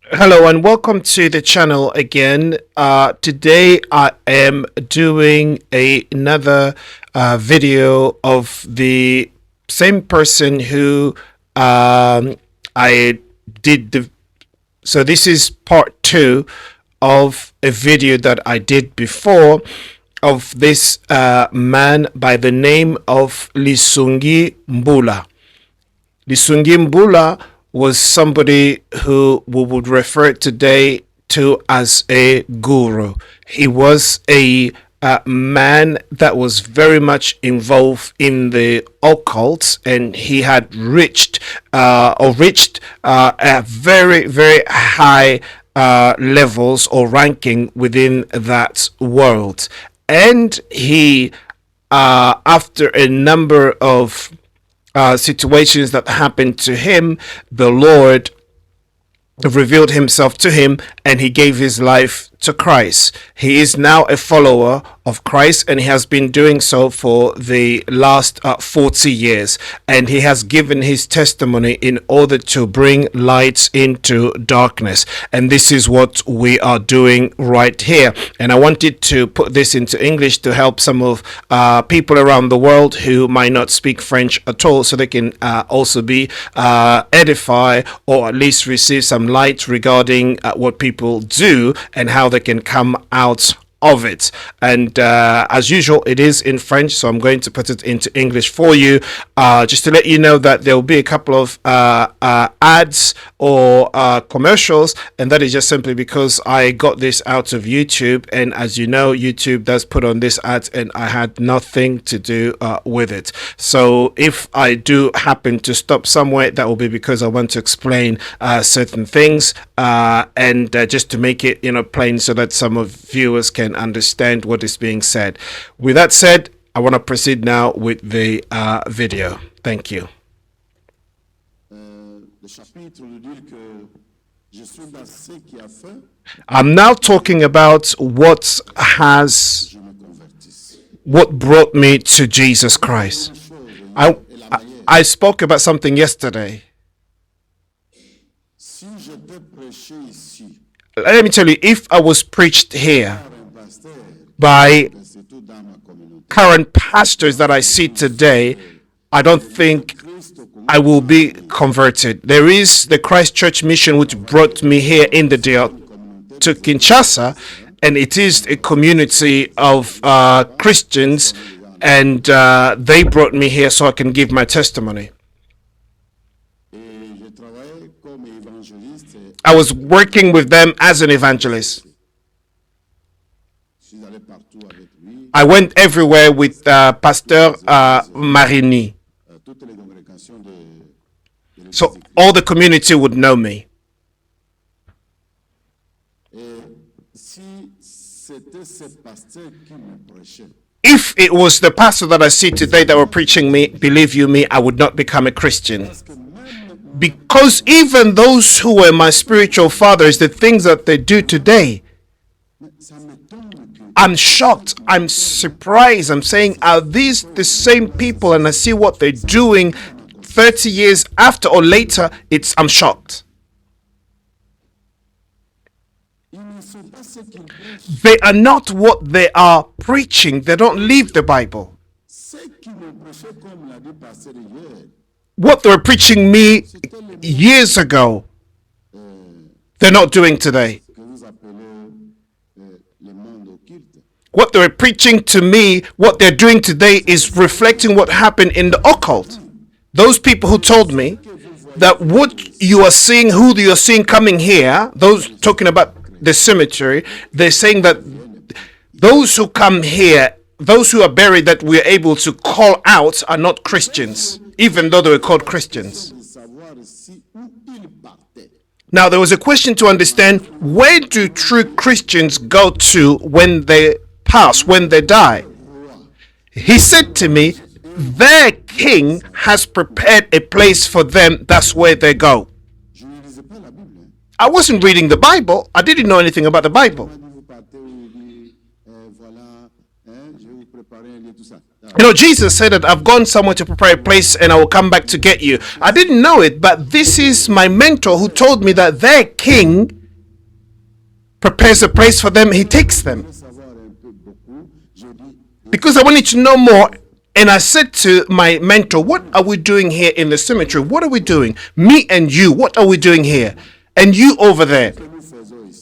Hello and welcome to the channel again. Today I am doing another video of the same person who I did the. So this is part two of a video that I did before of this man by the name of Lisungi Mbula. Lisungi Mbula was somebody who we would refer today to as a guru. He was a man that was very much involved in the occult, and he had reached a very high levels or ranking within that world. And he, after a number of situations that happened to him, the Lord revealed himself to him and he gave his life to Christ. He is now a follower of Christ, and he has been doing so for the last 40 years. And he has given his testimony in order to bring lights into darkness. And this is what we are doing right here. And I wanted to put this into English to help some of people around the world who might not speak French at all, so they can also be edified, or at least receive some light regarding what people do and how they can come out of it. And as usual, it is in French, so I'm going to put it into English for you, just to let you know that there will be a couple of ads or commercials, and that is just simply because I got this out of YouTube, and as you know, YouTube does put on this ad and I had nothing to do with it. So if I do happen to stop somewhere, that will be because I want to explain certain things, and just to make it plain, so that some of viewers can understand what is being said. With that said, I want to proceed now with the video. Thank you. I'm now talking about what brought me to Jesus Christ. I spoke about something yesterday. Let me tell you, if I was preached here by current pastors that I see today, I don't think I will be converted. There is the Christ Church Mission, which brought me here in the deal to Kinshasa, and it is a community of Christians, and they brought me here so I can give my testimony. I was working with them as an evangelist. I went everywhere with Pastor Marini. So all the community would know me. If it was the pastor that I see today that were preaching me, believe you me, I would not become a Christian. Because even those who were my spiritual fathers, the things that they do today, I'm shocked. I'm surprised. I'm saying, are these the same people? And I see what they're doing 30 years after or later. I'm shocked. They are not what they are preaching. They don't leave the Bible. What they were preaching me years ago, they're not doing today. What they were preaching to me, what they're doing today is reflecting what happened in the occult. Those people who told me that what you are seeing, who you are seeing coming here, those talking about the cemetery, they're saying that those who come here, those who are buried that we're able to call out, are not Christians, even though they were called Christians. Now, there was a question to understand, where do true Christians go to when they pass, when they die? He said to me, their king has prepared a place for them. That's where they go. I wasn't reading the Bible. I didn't know anything about the Bible. You know, Jesus said that I've gone somewhere to prepare a place and I will come back to get you. I didn't know it, but this is my mentor who told me that their king prepares a place for them, he takes them. Because I wanted to know more, and I said to my mentor, what are we doing here in the cemetery? What are we doing? Me and you, what are we doing here? And you over there.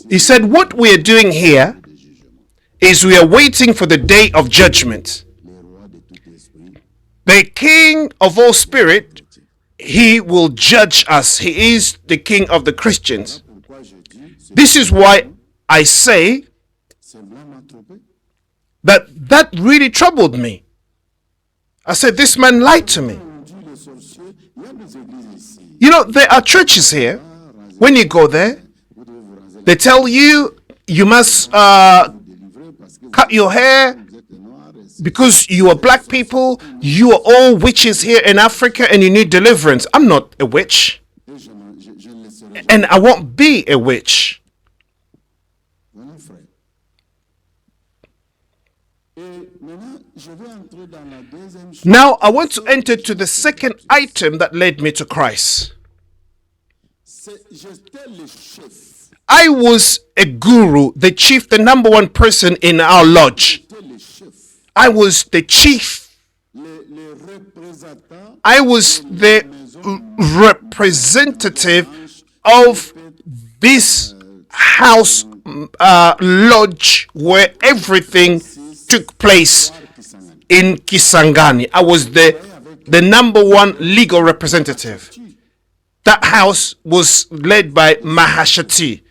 He said, what we are doing here is we are waiting for the day of judgment. The King of all spirit, he will judge us. He is the King of the Christians. This is why I say that really troubled me. I said, this man lied to me. You know, there are churches here. When you go there, they tell you you must cut your hair because you are black people. You are all witches here in Africa and you need deliverance. I'm not a witch. And I won't be a witch. Now I want to enter to the second item that led me to Christ. I was a guru, the chief, the number one person in our lodge. I was the chief. I was the representative of this house lodge where everything took place in Kisangani. I was the number one legal representative. That house was led by Mahashati.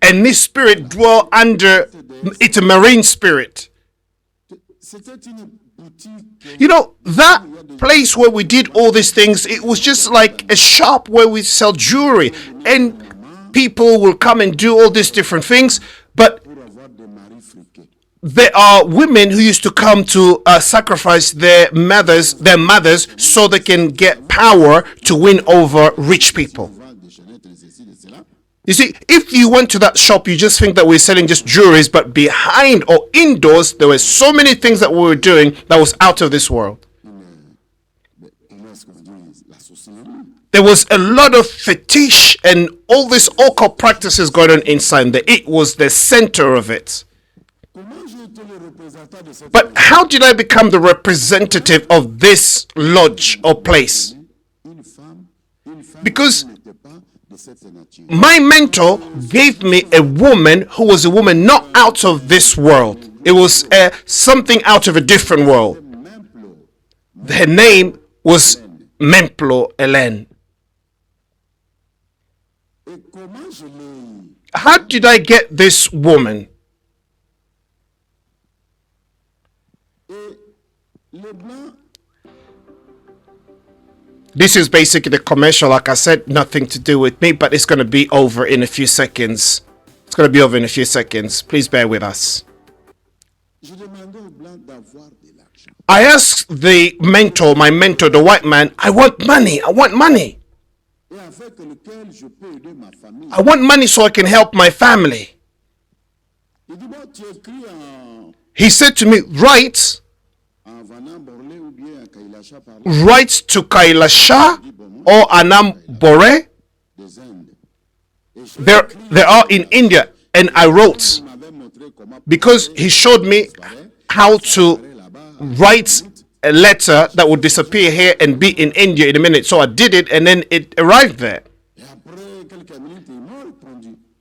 And this spirit dwell under, it's a marine spirit. You know, that place where we did all these things, it was just like a shop where we sell jewelry. And people will come and do all these different things. But there are women who used to come to sacrifice their mothers so they can get power to win over rich people. You see, if you went to that shop, you just think that we're selling just jewelries, but behind or indoors, there were so many things that we were doing that was out of this world. There was a lot of fetish and all these occult practices going on inside there. It was the center of it. But how did I become the representative of this lodge or place? Because my mentor gave me a woman who was a woman not out of this world. It was something out of a different world. Her name was Memplo Hélène. How did I get this woman? This is basically the commercial. Like I said, nothing to do with me, but it's going to be over in a few seconds. It's going to be over in a few seconds. Please bear with us. I asked the mentor, my mentor, the white man, I want money. I want money. I want money so I can help my family. He said to me, write to Kailasha or Anam Bore. They are in India. And I wrote, because he showed me how to write a letter that would disappear here and be in India in a minute. So I did it, and then it arrived there.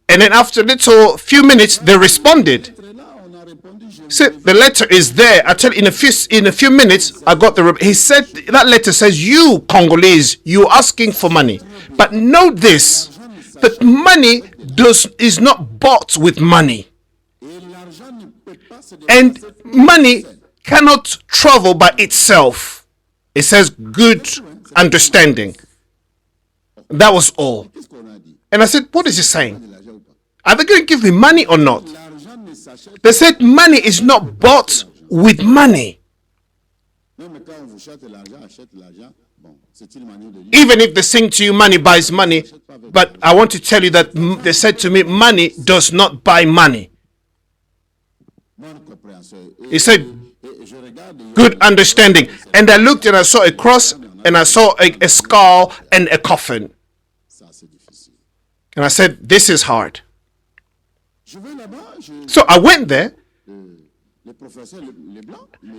And then after a few minutes, they responded. So the letter is there. I tell you, in a few minutes, I got he said, that letter says, you Congolese, you're asking for money. But know this, that money is not bought with money. And money cannot travel by itself. It says good understanding. That was all. And I said, what is he saying? Are they going to give me money or not? They said money is not bought with money. Even if they sing to you, money buys money. But I want to tell you that they said to me, money does not buy money. He said, good understanding. And I looked and I saw a cross and I saw a skull and a coffin. And I said, this is hard. So I went there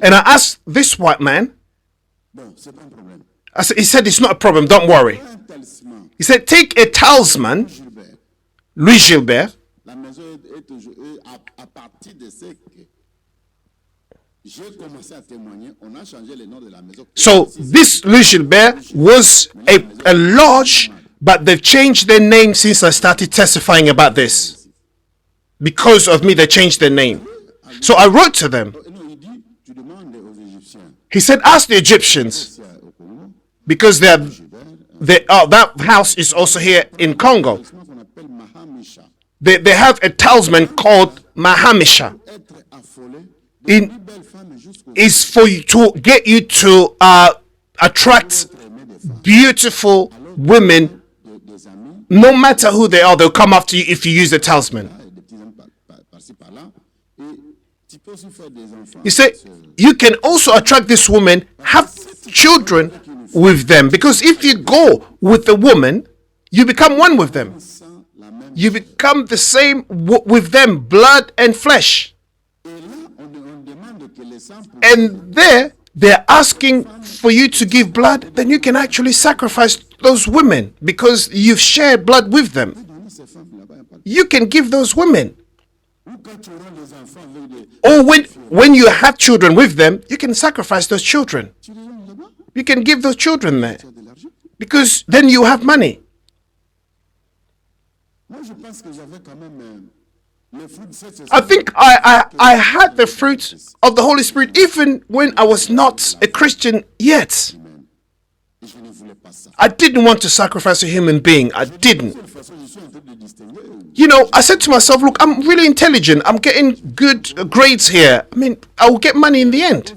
and I asked this white man. He said, it's not a problem, don't worry. He said, take a talisman, Louis Gilbert. So this Louis Gilbert was a lodge, but they've changed their name since I started testifying about this. Because of me, they changed their name. So I wrote to them. He said, ask the Egyptians, because that house is also here in Congo. They have a talisman called Mahamisha. Is for you to get you to attract beautiful women, no matter who they are. They'll come after you if you use the talisman. He said you can also attract this woman, have children with them, because if you go with the woman, you become one with them. You become the same with them, blood and flesh. And there, they're asking for you to give blood, then you can actually sacrifice those women because you've shared blood with them. You can give those women. Or when you have children with them, you can sacrifice those children. You can give those children there because then you have money. I think I had the fruit of the Holy Spirit even when I was not a Christian yet. I didn't want to sacrifice a human being. I didn't. You know, I said to myself, look, I'm really intelligent. I'm getting good grades here. I mean, I will get money in the end.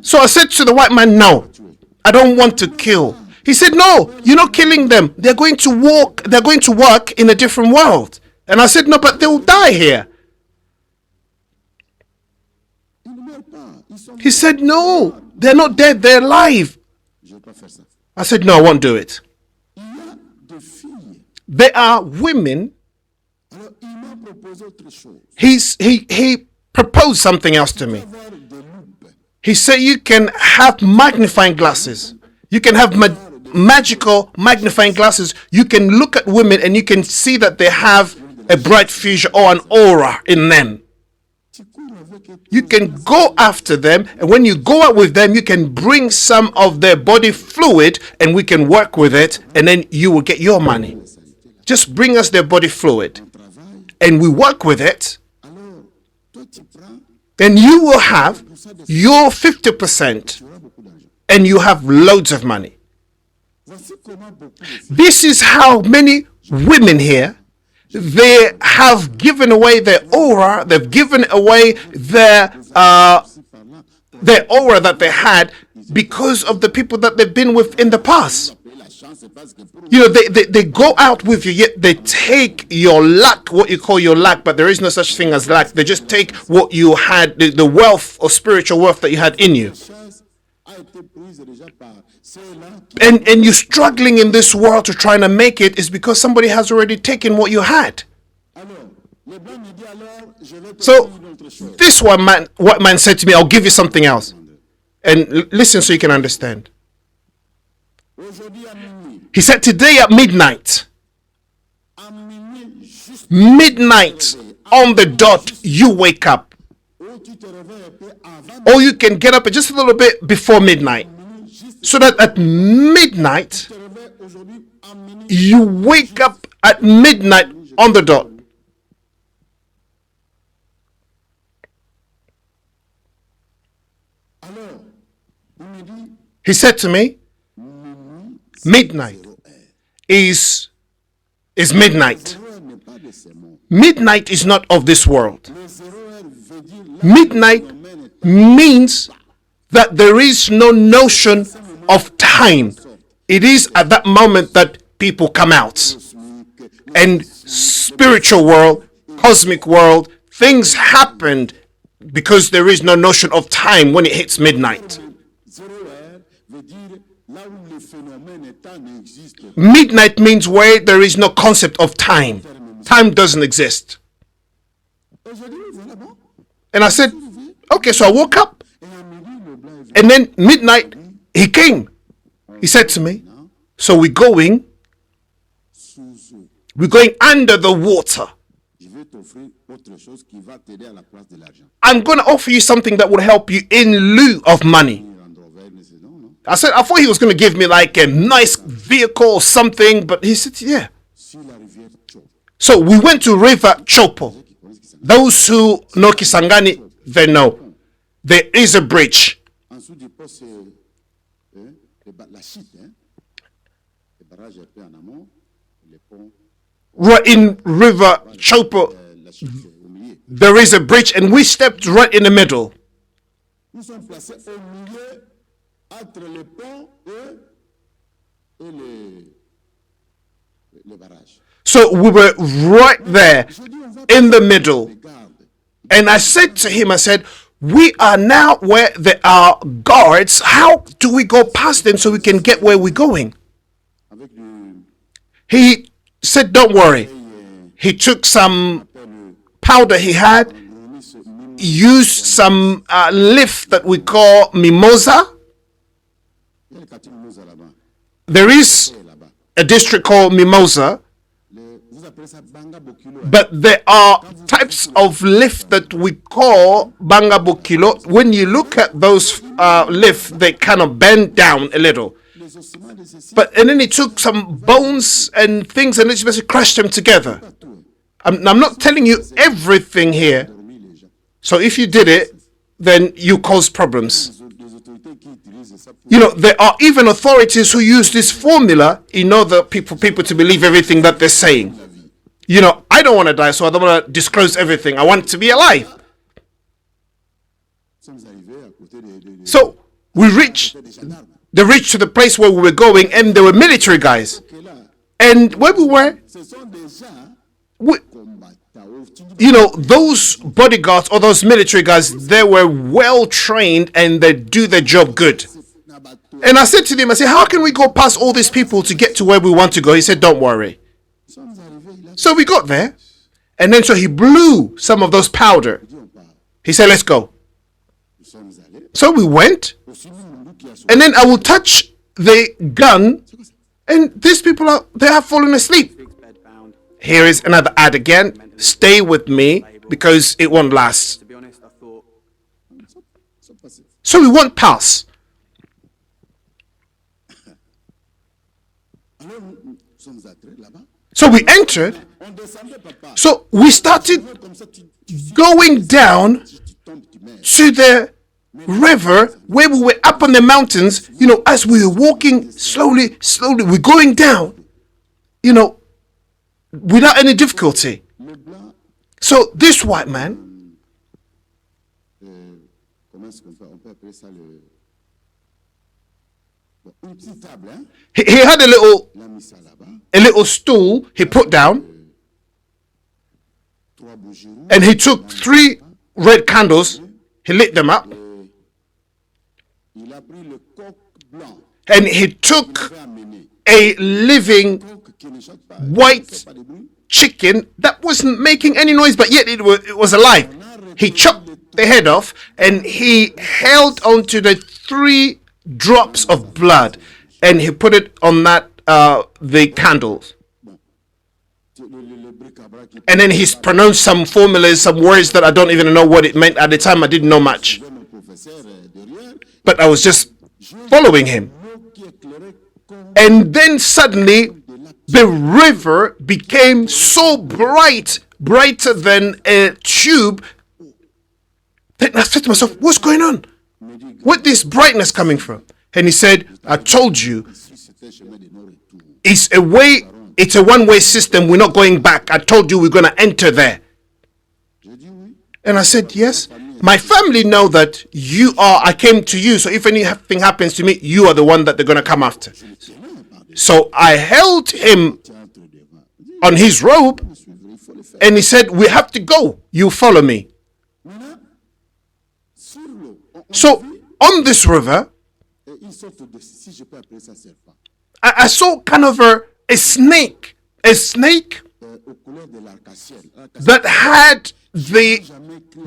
So I said to the white man, no, I don't want to kill. He said, no, you're not killing them. They're going to work in a different world. And I said, no, but they'll die here. He said, no, they're not dead, they're alive. I said, no, I won't do it. There are women. He proposed something else to me. He said you can have magnifying glasses. You can have magical magnifying glasses. You can look at women and you can see that they have a bright future or an aura in them. You can go after them, and when you go out with them, you can bring some of their body fluid and we can work with it, and then you will get your money. Just bring us their body fluid and we work with it, then you will have your 50% and you have loads of money. This is how many women here, they have given away their aura, they've given away their aura that they had because of the people that they've been with in the past. You know, they go out with you, yet they take your luck, what you call your luck, but there is no such thing as luck. They just take what you had, the wealth or spiritual wealth that you had in you. And you're struggling in this world to try and make it is because somebody has already taken what you had. So this white man said to me, I'll give you something else. And listen so you can understand. He said, today at midnight on the dot, you wake up. Or you can get up just a little bit before midnight. So that at midnight, you wake up at midnight on the dot. He said to me, midnight is midnight. Midnight is not of this world. Midnight means that there is no notion of time. It is at that moment that people come out. And spiritual world, cosmic world, things happened because there is no notion of time when it hits midnight. Midnight means where there is no concept of time. Time doesn't exist. And I said, okay, so I woke up. And then midnight, he came. He said to me, so we're going under the water. I'm going to offer you something that will help you in lieu of money. I said, I thought he was going to give me like a nice vehicle or something, but he said, yeah. So we went to River Chopo. Those who know Kisangani, they know. There is a bridge. Right in River Chopo, there is a bridge, and we stepped right in the middle. So we were right there in the middle. And I said to him, I said, we are now where there are guards. How do we go past them so we can get where we're going? He said, don't worry. He took some powder he had, used some leaf that we call mimosa. There is a district called Mimosa, but there are types of leaf that we call banga bokilo. When you look at those leaf, they kind of bend down a little. And then he took some bones and things and just crushed them together. I'm not telling you everything here. So if you did it, then you cause problems. You know, there are even authorities who use this formula in order people to believe everything that they're saying. You know, I don't want to die, so I don't want to disclose everything. I want to be alive. So we reached to the place where we were going, and there were military guys. And where we were, you know, those bodyguards or those military guys, they were well trained and they do their job good. And I said to them, I said, how can we go past all these people to get to where we want to go? He said, don't worry. So we got there. And then so he blew some of those powder. He said, let's go. So we went. And then I will touch the gun. And these people they have fallen asleep. Here is another ad again. Stay with me because it won't last. So we won't pass. So we entered. So we started going down to the river where we were up on the mountains. You know, as we were walking slowly, we're going down, you know, without any difficulty. So this white man, he had a little stool he put down, and he took 3 red candles, he lit them up, and he took a living white chicken that wasn't making any noise, but yet it was alive. He chopped the head off, and he held onto the 3 drops of blood, and he put it on that the candles. And then he's pronounced some formulas, some words that I don't even know what it meant. At the time, I didn't know much. But I was just following him. And then suddenly, the river became so bright, brighter than a tube. Then I said to myself, what's going on? Where's this brightness coming from? And he said, I told you, it's a one-way system. We're not going back. I told you we're going to enter there. And I said, yes. My family know that I came to you, so if anything happens to me, you are the one that they're going to come after. So I held him on his robe, and he said, we have to go. You follow me. So on this river, I saw kind of a snake that had the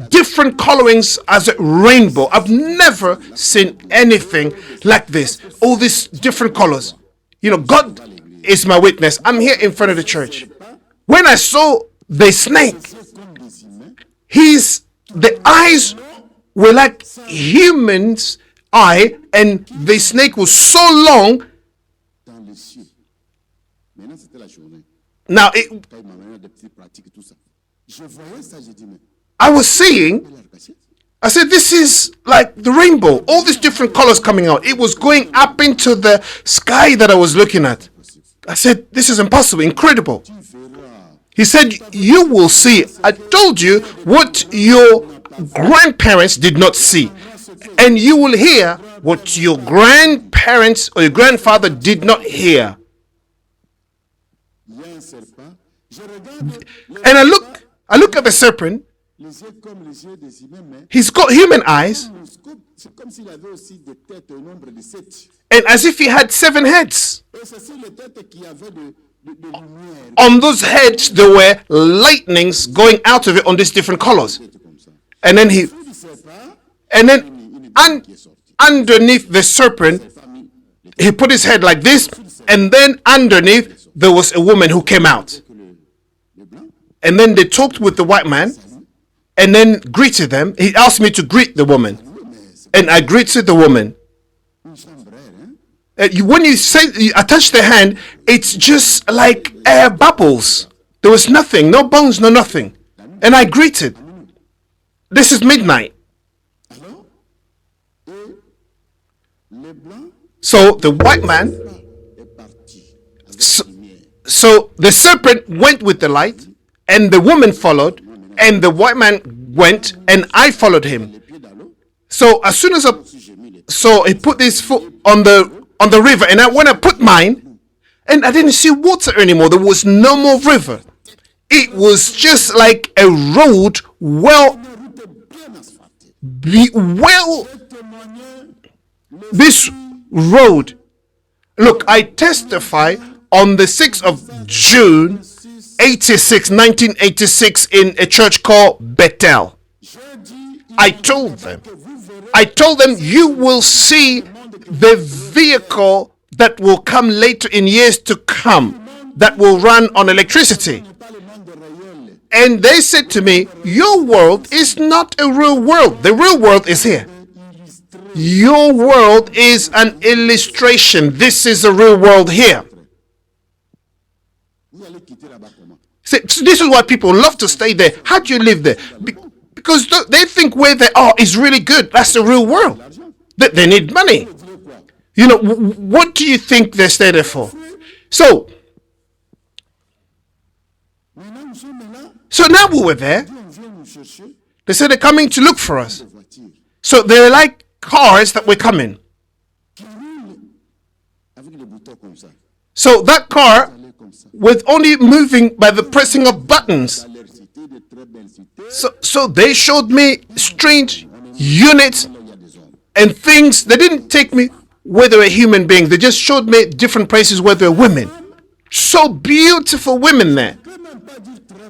different colorings as a rainbow. I've never seen anything like this. All these different colors. God is my witness. I'm here in front of the church. When I saw the snake, the eyes were like humans' eye, and the snake was so long. Now, I was seeing, I said, this is like the rainbow, all these different colors coming out. It was going up into the sky that I was looking at. I said, this is impossible, incredible. He said, you will see. I told you what your grandparents did not see. And you will hear what your grandparents or your grandfather did not hear. And I look at the serpent. He's got human eyes, and as if he had 7 heads. On those heads there were lightnings going out of it on these different colors. And then underneath the serpent, he put his head like this, and then underneath there was a woman who came out. And then they talked with the white man, and then greeted them. He asked me to greet the woman, and I greeted the woman. When you touch the hand, it's just like air bubbles. There was nothing, no bones, no nothing. And I greeted. This is midnight. So the white man, so the serpent went with the light, and the woman followed, and the white man went, and I followed him. So as soon as he put his foot on the river, and when I put mine, and I didn't see water anymore. There was no more river. It was just like a road, this road. Look, I testify on the 6th of June 1986 in a church called Bethel. I told them, you will see the vehicle that will come later in years to come that will run on electricity. And they said to me, your world is not a real world. The real world is here. Your world is an illustration. This is a real world here. So this is why people love to stay there. How do you live there? Because they think where they are is really good. That's the real world. They need money. What do you think they stay there for? So now we were there. They said they're coming to look for us. So they're like cars that were coming. So that car was only moving by the pressing of buttons. So they showed me strange units and things. They didn't take me where they were human beings. They just showed me different places where there were women. So beautiful women there.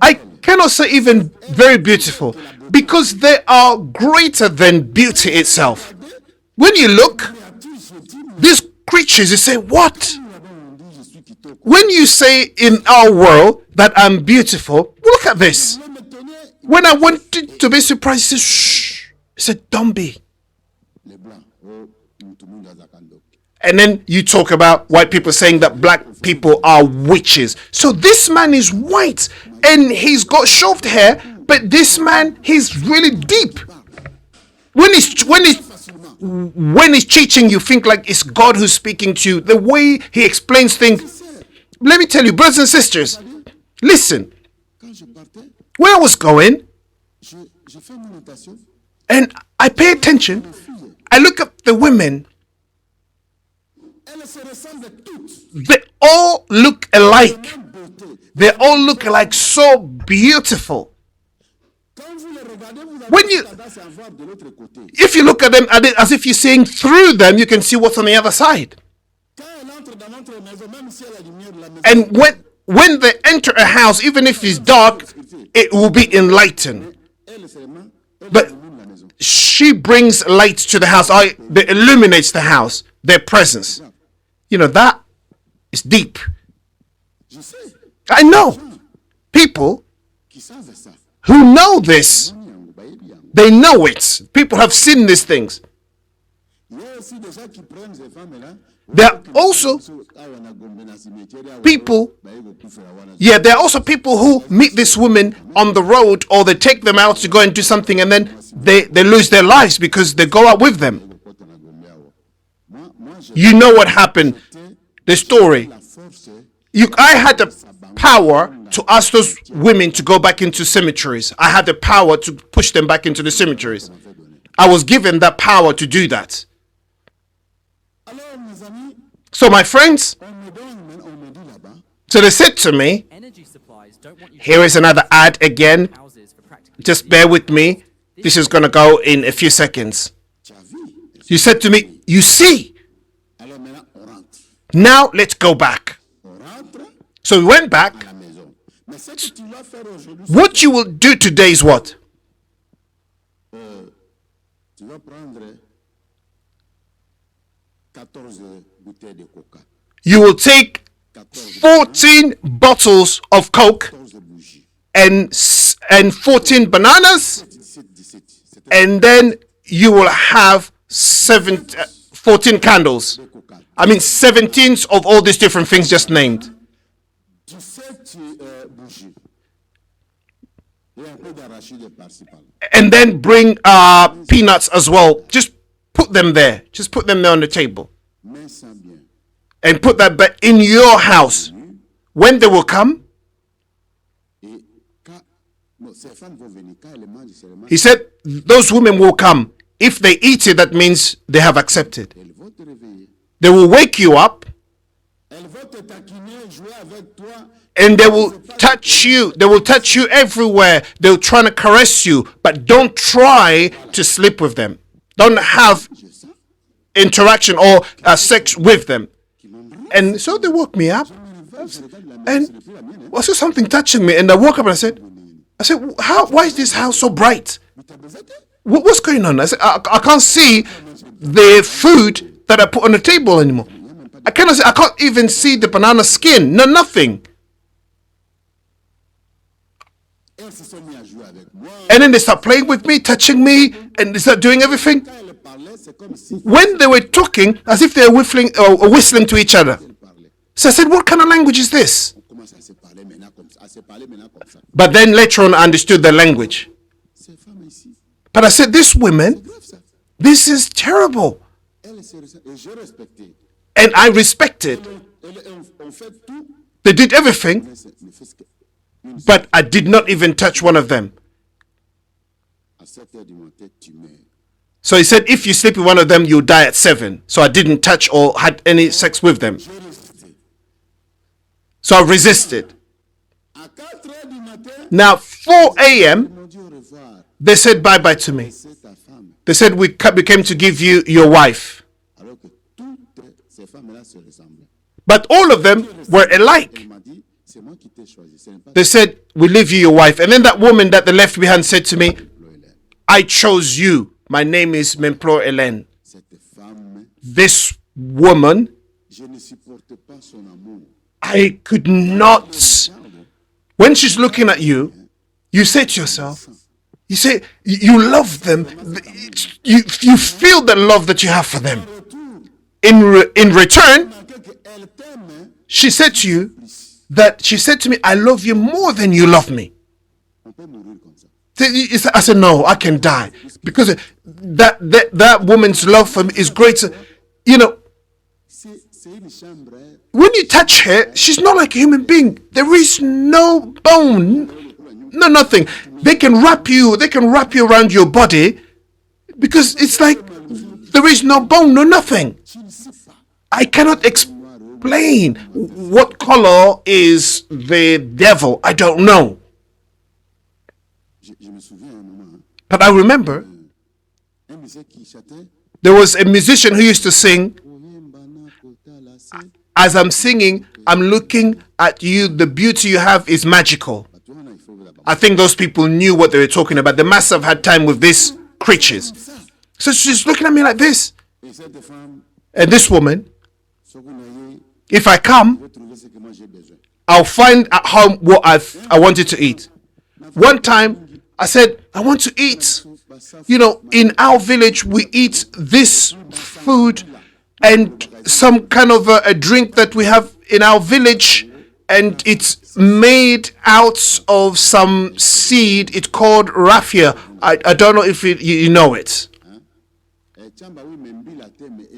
I cannot say even very beautiful, because they are greater than beauty itself. When you look, these creatures, you say, what? When you say in our world that I'm beautiful, look at this. When I wanted to be surprised, he said, shh. He said, don't be. And then you talk about white people saying that black people are witches. So this man is white and he's got shaved hair, but this man, he's really deep. When he's teaching, you think like it's God who's speaking to you. The way he explains things. Let me tell you, brothers and sisters, listen. Where I was going, And I pay attention. I look at the women. They all look alike. They all look alike, so beautiful. If you look at them as if you're seeing through them, you can see what's on the other side. And when they enter a house, even if it's dark, it will be enlightened. But she brings light to the house. They illuminates the house. Their presence. That is deep. I know people who know this. They know it. People have seen these things. There are also people, there are also people who meet this woman on the road, or they take them out to go and do something, and then they lose their lives because they go out with them. You know what happened, the story. I had the power to ask those women to go back into cemeteries. I had the power to push them back into the cemeteries. I was given that power to do that. So my friends, so they said to me, here is another ad again. Just bear with me. This is going to go in a few seconds. You said to me, you see, now let's go back. So we went back. What you will do today is what? You will take 14 bottles of Coke and 14 bananas, and then you will have 14 candles. 17 of all these different things just named. And then bring peanuts as well. Just put them there. Just put them there on the table. And put that back in your house. When they will come, he said, those women will come. If they eat it, that means they have accepted. They will wake you up. And they will touch you. They will touch you everywhere. They'll try to caress you. But don't try to sleep with them. Don't have interaction or sex with them. And so they woke me up. And I saw something touching me. And I woke up and I said, why is this house so bright? What's going on? I said, I can't see the food that I put on the table anymore. I can't even see the banana skin. No, nothing. And then they start playing with me, touching me, and they start doing everything. When they were talking, as if they were whistling to each other. So I said, what kind of language is this? But then later on I understood the language. But I said, this women, this is terrible. And I respected. They did everything. But I did not even touch one of them. So he said, if you sleep with one of them, you'll die at 7. So I didn't touch or had any sex with them. So I resisted. Now, 4 a.m., they said bye-bye to me. They said, we came to give you your wife. But all of them were alike. They said, we leave you your wife. And then that woman that they left behind said to me, I chose you. My name is Memplore Hélène. This woman, I could not. When she's looking at you, you say to yourself, you say, you love them. You feel the love that you have for them. In return, she said to you, she said to me, I love you more than you love me. I said, no, I can die. Because that woman's love for me is greater. When you touch her, she's not like a human being. There is no bone, no nothing. They can wrap you around your body, Because it's like there is no bone, no nothing. I cannot explain what color is the devil. I don't know. But I remember there was a musician who used to sing. As I'm singing, I'm looking at you. The beauty you have is magical. I think those people knew what they were talking about. They must have had time with these creatures. So she's looking at me like this. And this woman, if I come, I'll find at home what I wanted to eat. One time, I said, I want to eat. You know, in our village, we eat this food and some kind of a drink that we have in our village, and it's made out of some seed. It's called raffia. I don't know if you know it.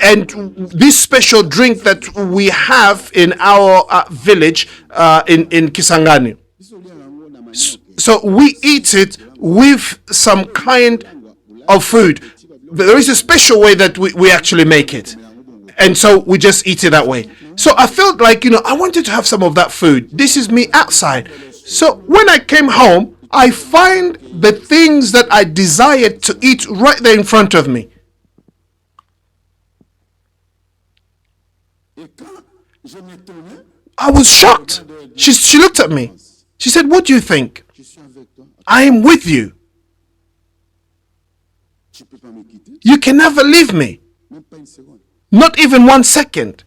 And this special drink that we have in our village in Kisangani. So we eat it with some kind of food. There is a special way that we actually make it. And so we just eat it that way. So I felt like, I wanted to have some of that food. This is me outside. So when I came home, I find the things that I desired to eat right there in front of me. I was shocked. She looked at me. She said, "What do you think?" I am with you. You can never leave me. Not even 1 second.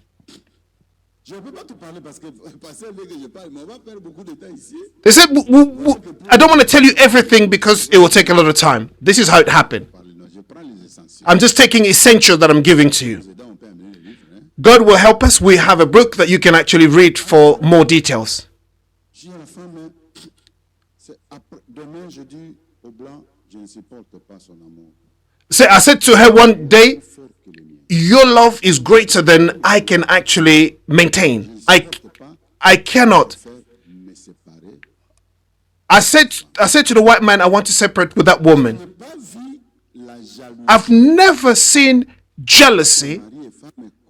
They said, I don't want to tell you everything because it will take a lot of time. This is how it happened. I'm just taking essential that I'm giving to you. God will help us. We have a book that you can actually read for more details. So I said to her one day, your love is greater than I can actually maintain. I cannot. I said to the white man, I want to separate with that woman. I've never seen jealousy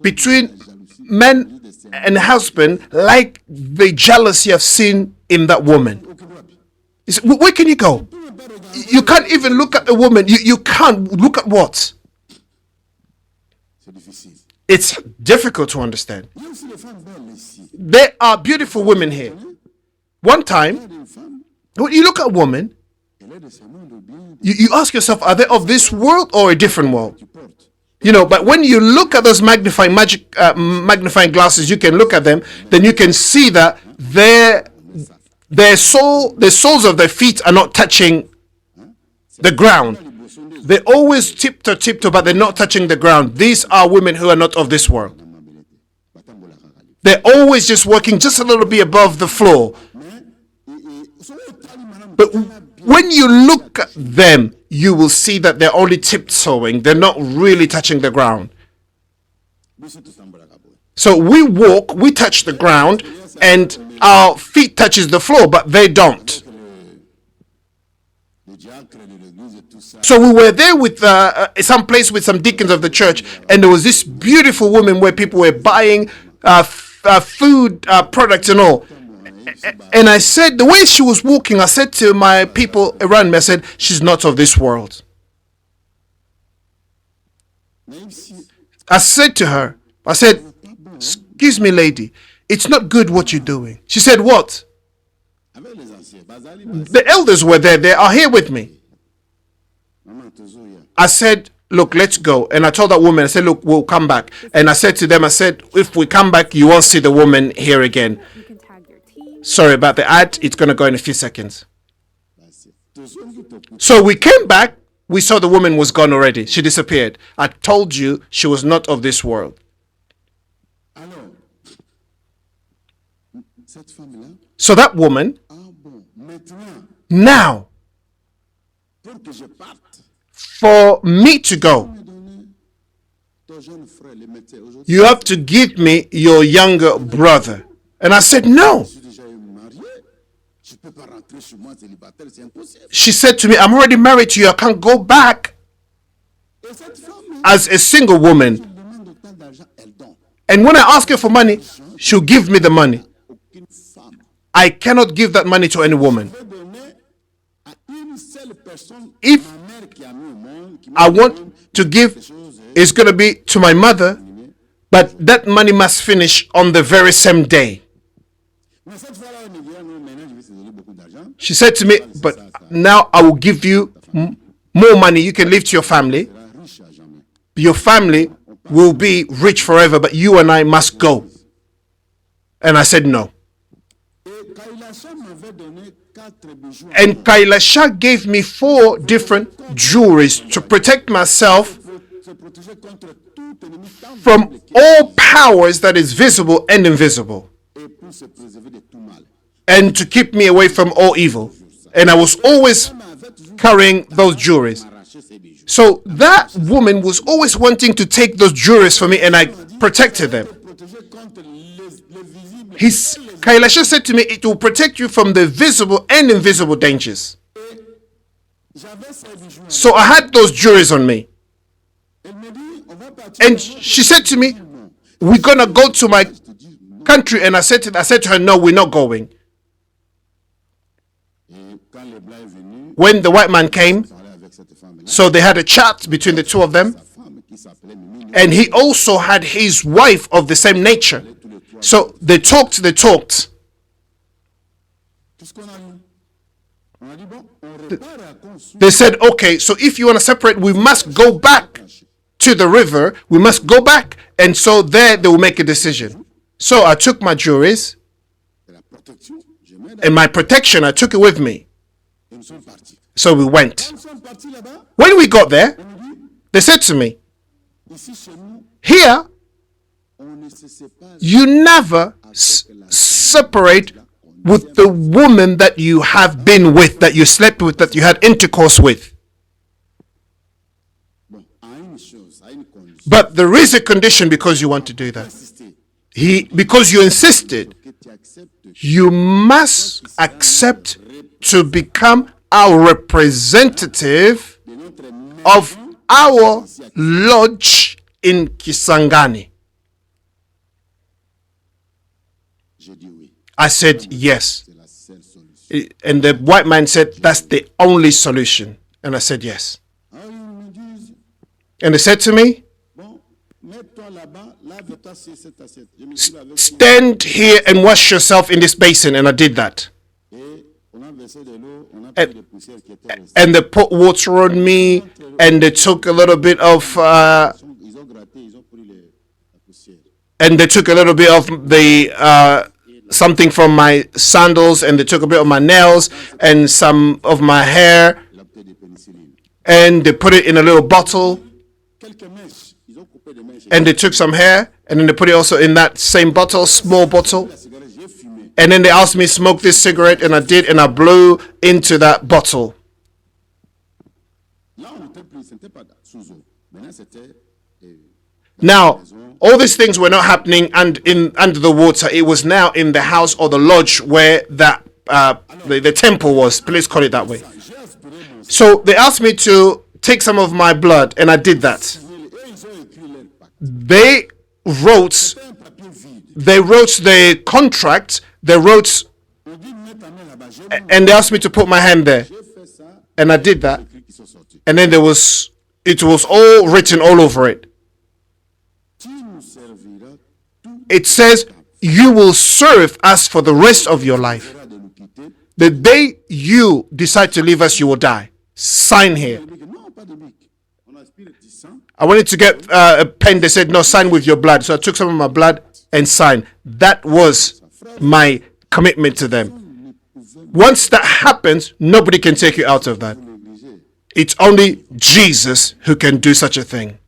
between men and husband like the jealousy I've seen in that woman. Where can you go? You can't even look at the woman. You can't look at what? It's difficult to understand. There are beautiful women here. One time, when you look at a woman, you ask yourself, are they of this world or a different world? But when you look at those magnifying glasses, you can look at them, then you can see that the soles of their feet are not touching the ground. They always tiptoe, but they're not touching the ground. These are women who are not of this world. They're always just working just a little bit above the floor. But when you look at them, you will see that they're only tiptoeing. They're not really touching the ground. So we walk, we touch the ground, and our feet touches the floor, but they don't. So we were there with some place with some deacons of the church, and there was this beautiful woman where people were buying food products and all. And I said, the way she was walking, I said to my people around me, I said, she's not of this world. I said to her, I said, excuse me, lady, it's not good what you're doing. She said, what? The elders were there. They are here with me. I said, look, let's go. And I told that woman, I said, look, we'll come back. And I said to them, I said, if we come back, you won't see the woman here again. Sorry about the ad. It's going to go in a few seconds. So we came back. We saw the woman was gone already. She disappeared. I told you she was not of this world. So that woman, now, for me to go, you have to give me your younger brother. And I said, no. She said to me, I'm already married to you. I can't go back as a single woman. And when I ask her for money, she'll give me the money. I cannot give that money to any woman. If I want to give, it's going to be to my mother, but that money must finish on the very same day. She said to me, but now I will give you more money. You can leave to your family. Your family will be rich forever, but you and I must go. And I said no. And Kailasha gave me 4 different jewelries to protect myself from all powers that is visible and invisible, and to keep me away from all evil. And I was always carrying those jewelries. So that woman was always wanting to take those jewelries from me, and I protected them. Kailasha said to me, it will protect you from the visible and invisible dangers. So I had those jewelries on me. And she said to me, we're going to go to my country. And I said to her, no, we're not going. When the white man came, so they had a chat between the two of them. And he also had his wife of the same nature. So they talked. They said, okay, so if you want to separate, we must go back to the river. We must go back. And so there they will make a decision. So I took my jewelries and my protection, I took it with me. So we went. When we got there, they said to me, here, you never separate with the woman that you have been with, that you slept with, that you had intercourse with. But there is a condition because you want to do that. Because you insisted, you must accept to become our representative of our lodge in Kisangani. I said yes. And the white man said, that's the only solution. And I said yes. And they said to me, stand here and wash yourself in this basin. And I did that. And they put water on me, and they took a little bit of the something from my sandals, and they took a bit of my nails and some of my hair, and they put it in a little bottle, and they took some hair, and then they put it also in that same bottle, small bottle. And then they asked me to smoke this cigarette, and I did, and I blew into that bottle. Now, all these things were not happening under the water. It was now in the house or the lodge where that the temple was. Please call it that way. So they asked me to take some of my blood, and I did that. They wrote the contract. They wrote, and they asked me to put my hand there, and I did that. And then it was all written all over it. It says, you will serve us for the rest of your life. The day you decide to leave us, you will die. Sign here. I wanted to get a pen. They said, no, sign with your blood. So I took some of my blood and signed. That was my commitment to them. Once that happens, nobody can take you out of that. It's only Jesus who can do such a thing.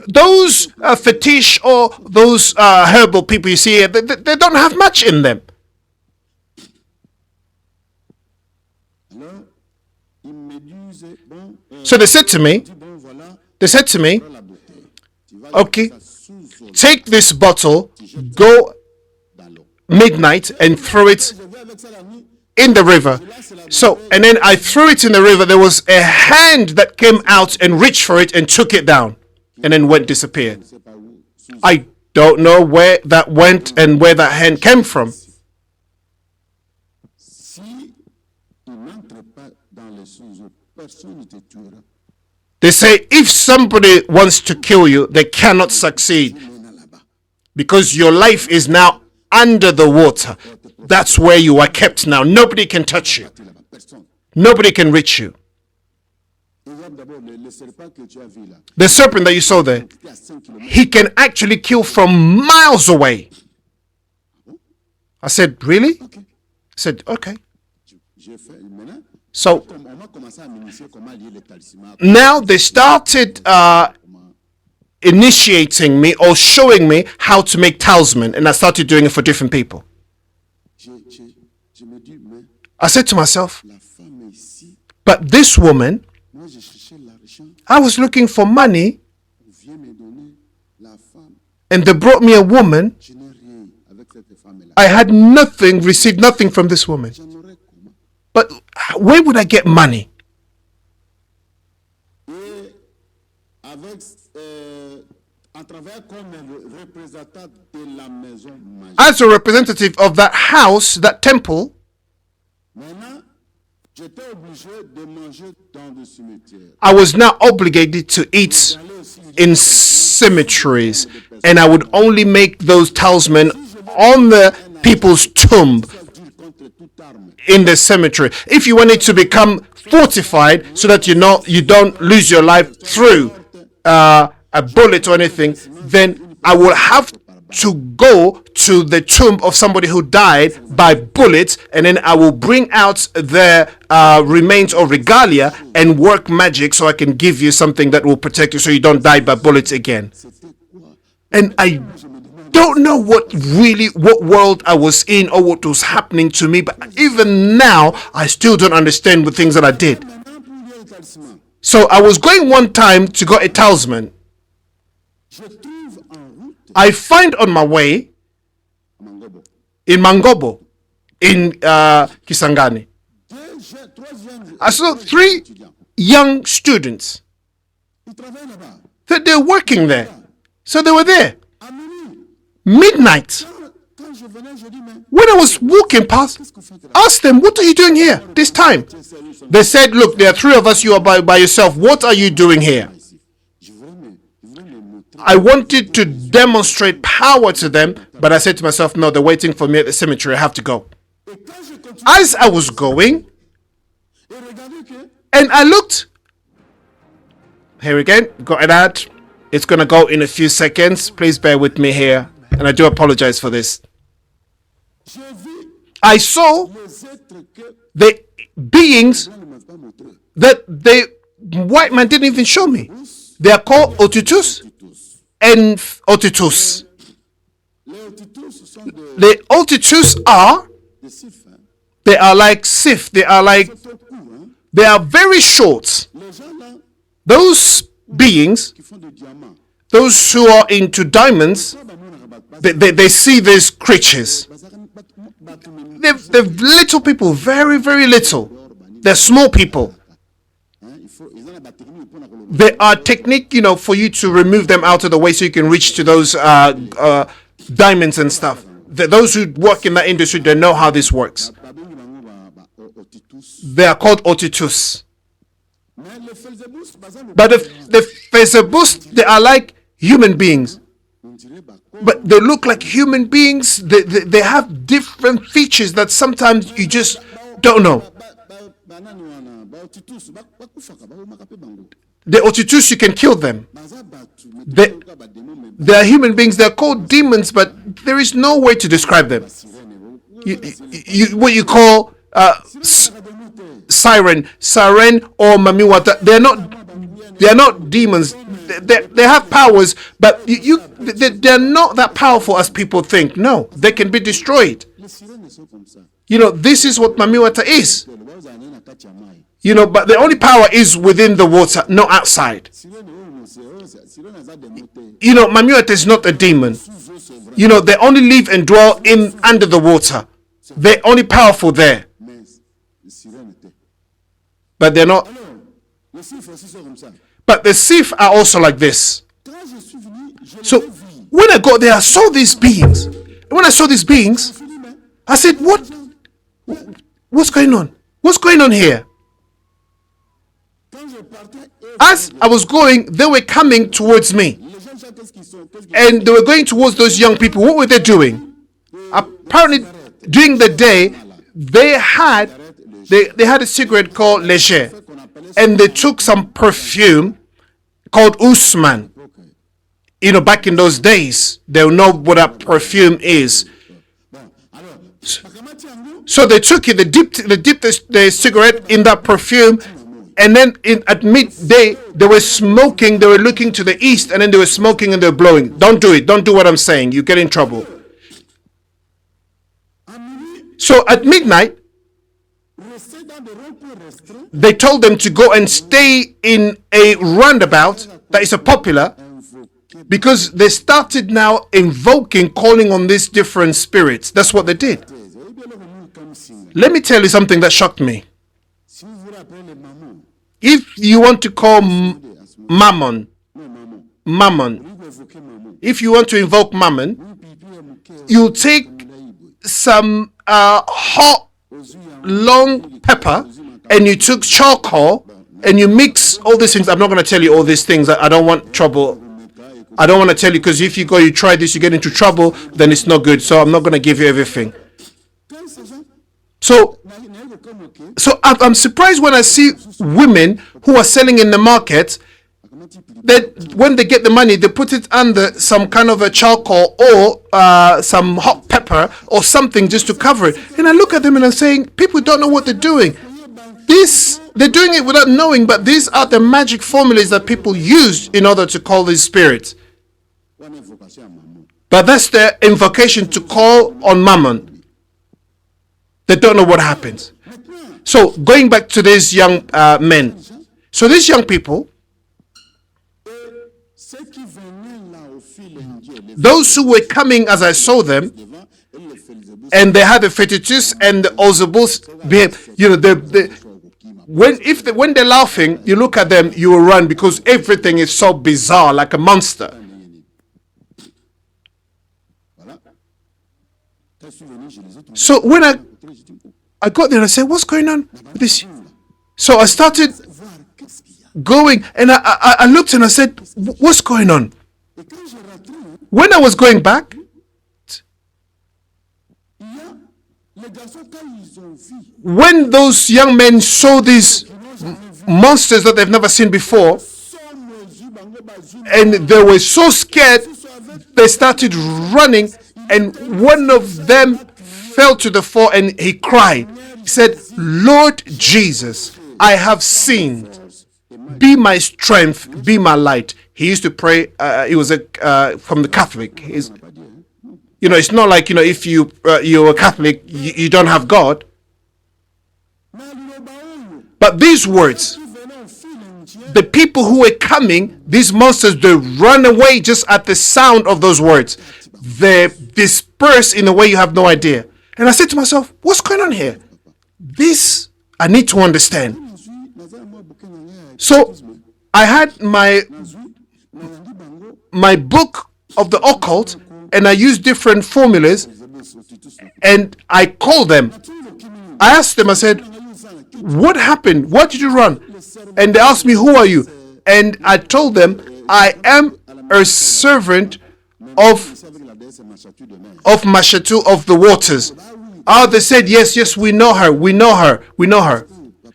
Those fetish or those herbal people you see here, they don't have much in them. So they said to me, okay, take this bottle, go midnight and throw it in the river. So, and then I threw it in the river. There was a hand that came out and reached for it and took it down, and then disappeared. I don't know where that went and where that hand came from. They say if somebody wants to kill you, they cannot succeed because your life is now under the water. That's where you are kept now. Nobody can touch you. Nobody can reach you. The serpent that you saw there, he can actually kill from miles away. I said, really? I said, okay. So now they started initiating me or showing me how to make talisman, and I started doing it for different people. I said to myself, but this woman, I was looking for money, and they brought me a woman. I had nothing, received nothing from this woman. But where would I get money? As a representative of that house, that temple, I was now obligated to eat in cemeteries, and I would only make those talismans on the people's tomb in the cemetery. If you want it to become fortified so that you don't lose your life through a bullet or anything, then I will have to go to the tomb of somebody who died by bullets, and then I will bring out their remains or regalia and work magic so I can give you something that will protect you so you don't die by bullets again. And I don't know what world I was in or what was happening to me, but even now I still don't understand the things that I did. So I was going one time to get a talisman. I find on my way in Mangobo, in Kisangani, I saw 3 young students that they're working there. So they were there midnight. When I was walking past, asked them, what are you doing here this time? They said, look, there are 3 of us, you are by yourself. What are you doing here? I wanted to demonstrate power to them, but I said to myself, no, they're waiting for me at the cemetery. I have to go. As I was going, and I looked, here again, got an ad. It's going to go in a few seconds. Please bear with me here, and I do apologize for this. I saw the beings that the white man didn't even show me. They are called Occultist and Occultist. The Occultist they are like Sif. They are very short. Those beings, those who are into diamonds, they see these creatures. They're little people, very, very little. They're small people. There are technique, for you to remove them out of the way so you can reach to those diamonds and stuff. Those who work in that industry, they know how this works. They are called Occultists. But the Fezebus, they are like human beings. But they look like human beings. They have different features that sometimes you just don't know. The Occultists, you can kill them. They are human beings. They're called demons, but there is no way to describe them. What you call siren or mamiwata. They are not demons. They have powers, but they're not that powerful as people think. No, they can be destroyed. This is what mamiwata is. But the only power is within the water, not outside. Mamiwata is not a demon. They only live and dwell under the water. They're only powerful there. but they're not. But the Sith are also like this. So when I got there, I saw these beings. When I saw these beings, I said, what's going on? What's going on here? As I was going, they were coming towards me. And they were going towards those young people. What were they doing? Apparently, during the day, they had a cigarette called Léger. And they took some perfume called Usman. You know, back in those days, they'll know what that perfume is. So they took it, they dipped the cigarette in that perfume, and then at midday, they were smoking, they were looking to the east, and then they were smoking and they were blowing. Don't do it. Don't do what I'm saying. You get in trouble. So at midnight, they told them to go and stay in a roundabout that is a popular, because they started now invoking, calling on these different spirits. That's what they did. Let me tell you something that shocked me. If you want to call Mammon, if you want to invoke Mammon, you take some hot, long pepper, and you took charcoal, and you mix all these things. I'm not going to tell you all these things. I don't want trouble. I don't want to tell you, because if you go, you try this, you get into trouble, then it's not good. So I'm not going to give you everything. So I'm surprised when I see women who are selling in the market, that when they get the money, they put it under some kind of a charcoal or some hot pepper or something just to cover it. And I look at them and I'm saying, people don't know what they're doing. They're doing it without knowing, but these are the magic formulas that people use in order to call these spirits. But that's their invocation to call on Mammon. They don't know what happens. So going back to these young men. So these young people, those who were coming as I saw them, and they had the fetishists and the Ozebus, you know, when they're laughing, you look at them, you will run, because everything is so bizarre, like a monster. So when I got there, I said, what's going on with this? So I started going, and I looked and I said, what's going on? When I was going back, when those young men saw these monsters that they've never seen before, and they were so scared, they started running, and one of them fell to the floor and he cried. He said, Lord Jesus, I have sinned. Be my strength, be my light. He used to pray. He was from the Catholic. You know, it's not like, you know, if you're a Catholic, you don't have God. But these words, the people who were coming, these monsters, they run away just at the sound of those words. They disperse in a way you have no idea. And I said to myself, what's going on here? This I need to understand. So I had my book of the occult, and I used different formulas, and I called them. I asked them, I said, what happened? Why did you run? And they asked me, who are you? And I told them, I am a servant of Mashatu of the waters. They said, yes, we know her.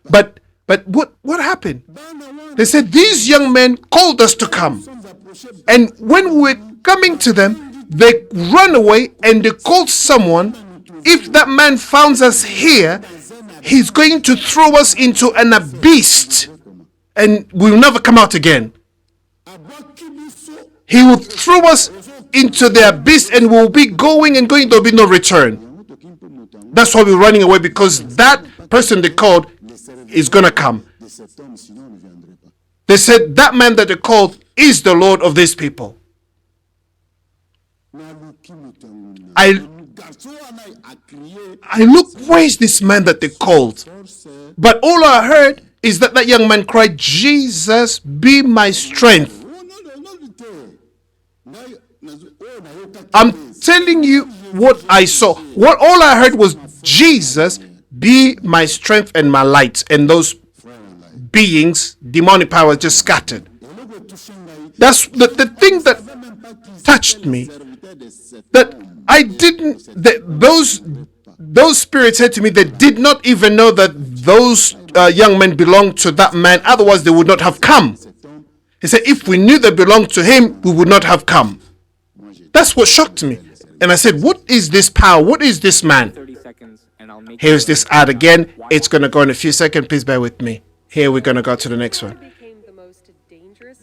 But what happened? They said, these young men called us to come. And when we were coming to them, they ran away and they called someone. If that man finds us here, he's going to throw us into an abyss and we'll never come out again. He will throw us into the abyss and we'll be going and going. There'll be no return. That's why we're running away, because that person they called is going to come. They said that man that they called is the Lord of these people. I look, where is this man that they called? But all I heard is that that young man cried, Jesus, be my strength. I'm telling you what I saw. All I heard was, Jesus, be my strength and my light. And those beings, demonic powers, just scattered. That's the thing that touched me. That I didn't, those spirits said to me, they did not even know that those young men belonged to that man. Otherwise, they would not have come. He said, if we knew they belonged to him, we would not have come. That's what shocked me. And I said, what is this power? What is this man? Here's this ad again. It's going to go in a few seconds. Please bear with me. Here we're going to go to the next one.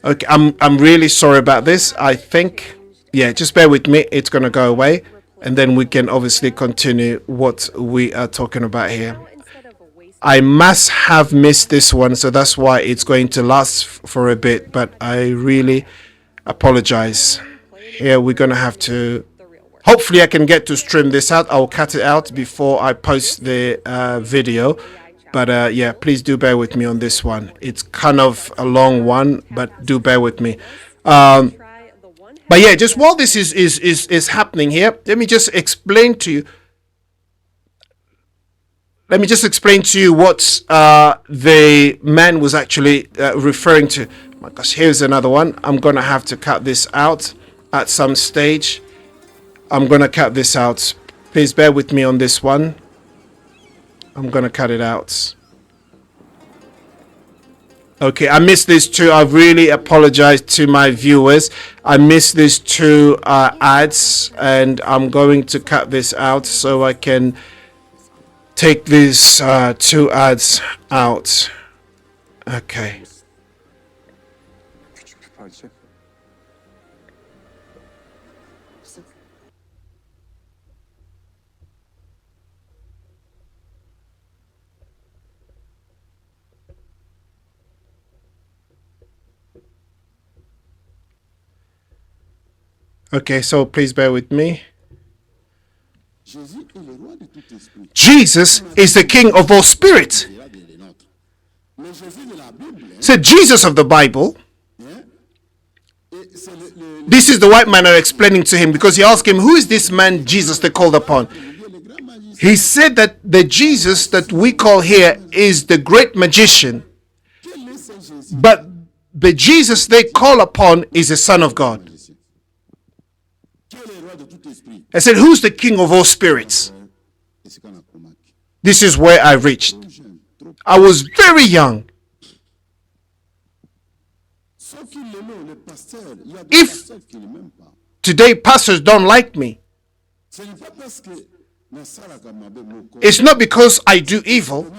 Okay, I'm really sorry about this. I think, yeah, just bear with me. It's going to go away. And then we can obviously continue what we are talking about here. I must have missed this one, so that's why it's going to last for a bit. But I really apologize. Here we're going to have to, hopefully I can get to stream this out. I'll cut it out before I post the video. But yeah, please do bear with me on this one. It's kind of a long one, but do bear with me. But yeah, just while this is happening here, let me just explain to you. Let me just explain to you what the man was actually referring to. My gosh, here's another one. I'm going to have to cut this out at some stage. I'm going to cut this out. Please bear with me on this one. I'm going to cut it out. Okay, I missed this too. I really apologize to my viewers. I missed these two ads, and I'm going to cut this out so I can take these two ads out. Okay. Okay, so please bear with me. Jesus is the King of all spirits. So Jesus of the Bible, this is the white man explaining to him, because he asked him, who is this man Jesus they called upon? He said that the Jesus that we call here is the great magician, but the Jesus they call upon is the Son of God. I said, who's the King of all spirits? This is where I reached. I was very young. If today pastors don't like me, it's not because I do evil.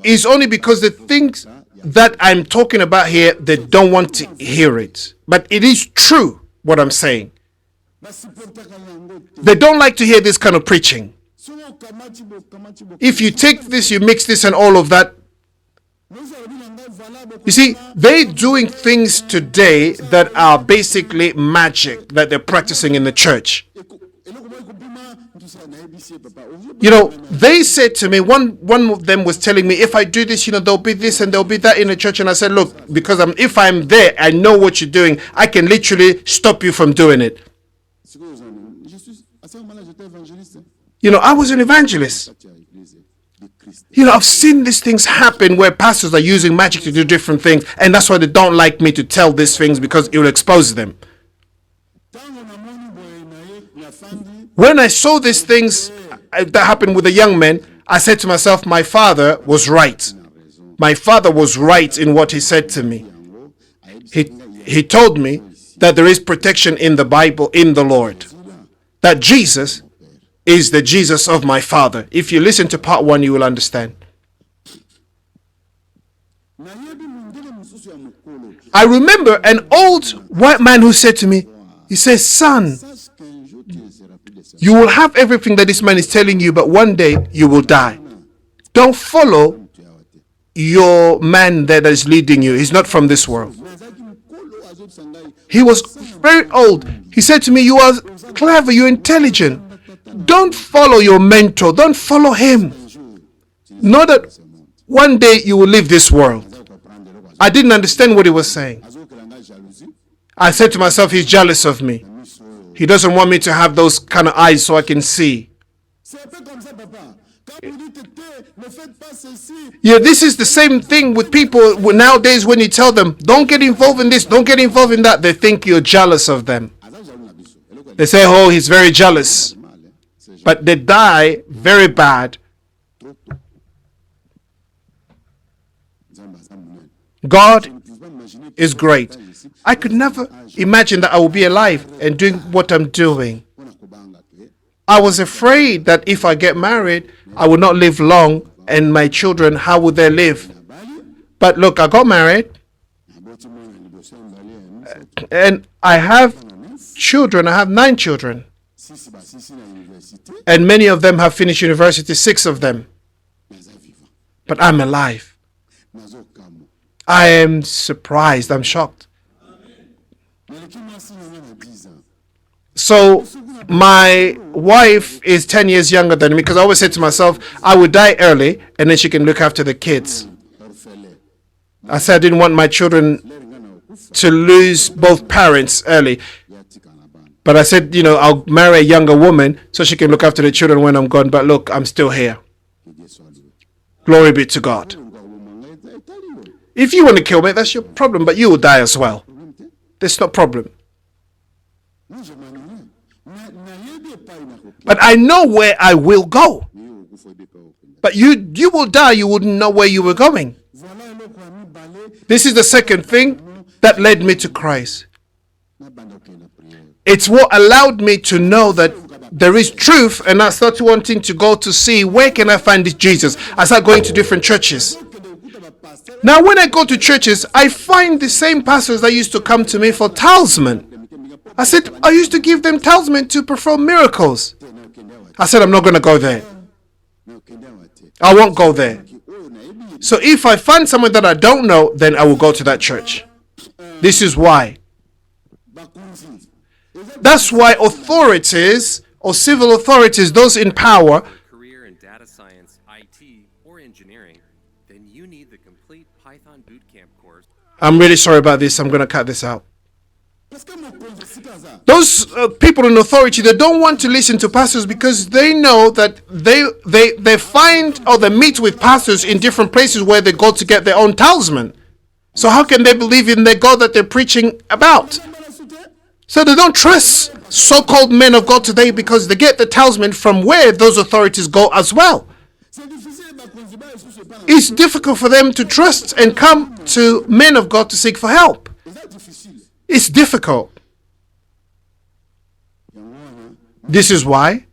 It's only because the things that I'm talking about here, they don't want to hear it. But it is true what I'm saying. They don't like to hear this kind of preaching. If you take this, you mix this and all of that. You see, they're doing things today that are basically magic that they're practicing in the church. You know, they said to me, one of them was telling me, if I do this, there'll be this and there'll be that in the church. And I said, look, because if I'm there, I know what you're doing. I can literally stop you from doing it. I was an evangelist. I've seen these things happen where pastors are using magic to do different things, and that's why they don't like me to tell these things, because it will expose them. When I saw these things that happened with the young men, I said to myself, my father was right. My father was right in what he said to me. He told me that there is protection in the Bible, in the Lord. That Jesus is the Jesus of my father. If you listen to part 1, you will understand. I remember an old white man who said to me, he says, son, you will have everything that this man is telling you, but one day you will die. Don't follow your man that is leading you. He's not from this world. He was very old. He said to me, you are clever, you're intelligent. Don't follow your mentor. Don't follow him. Know that one day you will leave this world. I didn't understand what he was saying. I said to myself, he's jealous of me. He doesn't want me to have those kind of eyes so I can see. Yeah, this is the same thing with people nowadays. When you tell them, don't get involved in this, don't get involved in that, they think you're jealous of them. They say, oh, he's very jealous. But they die very bad. God is great. I could never imagine that I would be alive and doing what I'm doing. I was afraid that if I get married, I would not live long, and my children, how would they live? But look, I got married, and I have children. I have 9 children, and many of them have finished university, 6 of them. But I'm alive. I am surprised. I'm shocked. So my wife is 10 years younger than me, because I always said to myself, I would die early and then she can look after the kids. I said I didn't want my children to lose both parents early. But I said, I'll marry a younger woman so she can look after the children when I'm gone. But look, I'm still here. Glory be to God. If you want to kill me, that's your problem, but you will die as well. That's no problem. But I know where I will go. But you will die, you wouldn't know where you were going. This is the second thing that led me to Christ. It's what allowed me to know that there is truth, and I started wanting to go to see where can I find this Jesus. I started going to different churches. Now, when I go to churches, I find the same pastors that used to come to me for talisman. I said, I used to give them talisman to perform miracles. I said, I'm not going to go there. I won't go there. So if I find someone that I don't know, then I will go to that church. This is why. That's why authorities or civil authorities, those in power, career in data science, IT, or engineering, then you need the complete Python bootcamp course. I'm really sorry about this. I'm going to cut this out. Those people in authority, they don't want to listen to pastors because they know that they find or they meet with pastors in different places where they go to get their own talisman. So how can they believe in the God that they're preaching about? So they don't trust so-called men of God today because they get the talisman from where those authorities go as well. It's difficult for them to trust and come to men of God to seek for help. It's difficult. This is why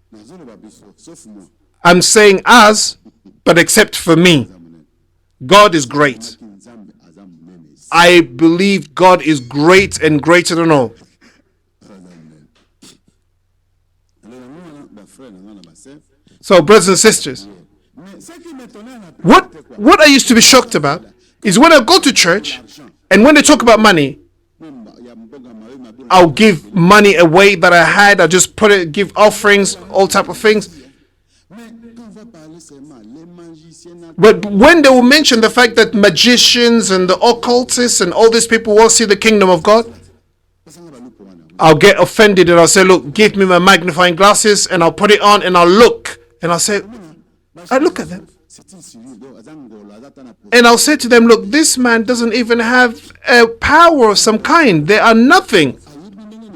I'm saying us, but except for me. God is great. I believe God is great and greater than all. So, brothers and sisters, what I used to be shocked about is when I go to church and when they talk about money, I'll give money away that I had. I'll just put it, give offerings, all type of things. But when they will mention the fact that magicians and the occultists and all these people won't see the kingdom of God, I'll get offended and I'll say, look, give me my magnifying glasses, and I'll put it on and I'll look. And I'll say, I look at them. And I'll say to them, look, this man doesn't even have a power of some kind. They are nothing.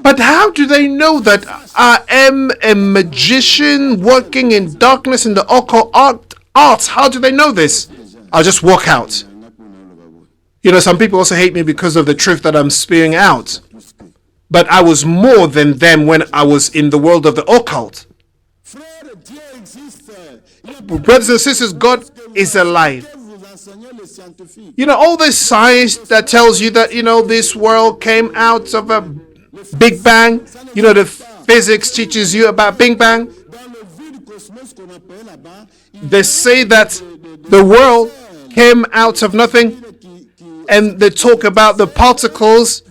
But how do they know that I am a magician working in darkness in the occult arts? How do they know this? I'll just walk out. Some people also hate me because of the truth that I'm spewing out. But I was more than them when I was in the world of the occult. Brothers and sisters, God is alive. All this science that tells you that, this world came out of a Big Bang. The physics teaches you about Big Bang. They say that the world came out of nothing. And they talk about the particles.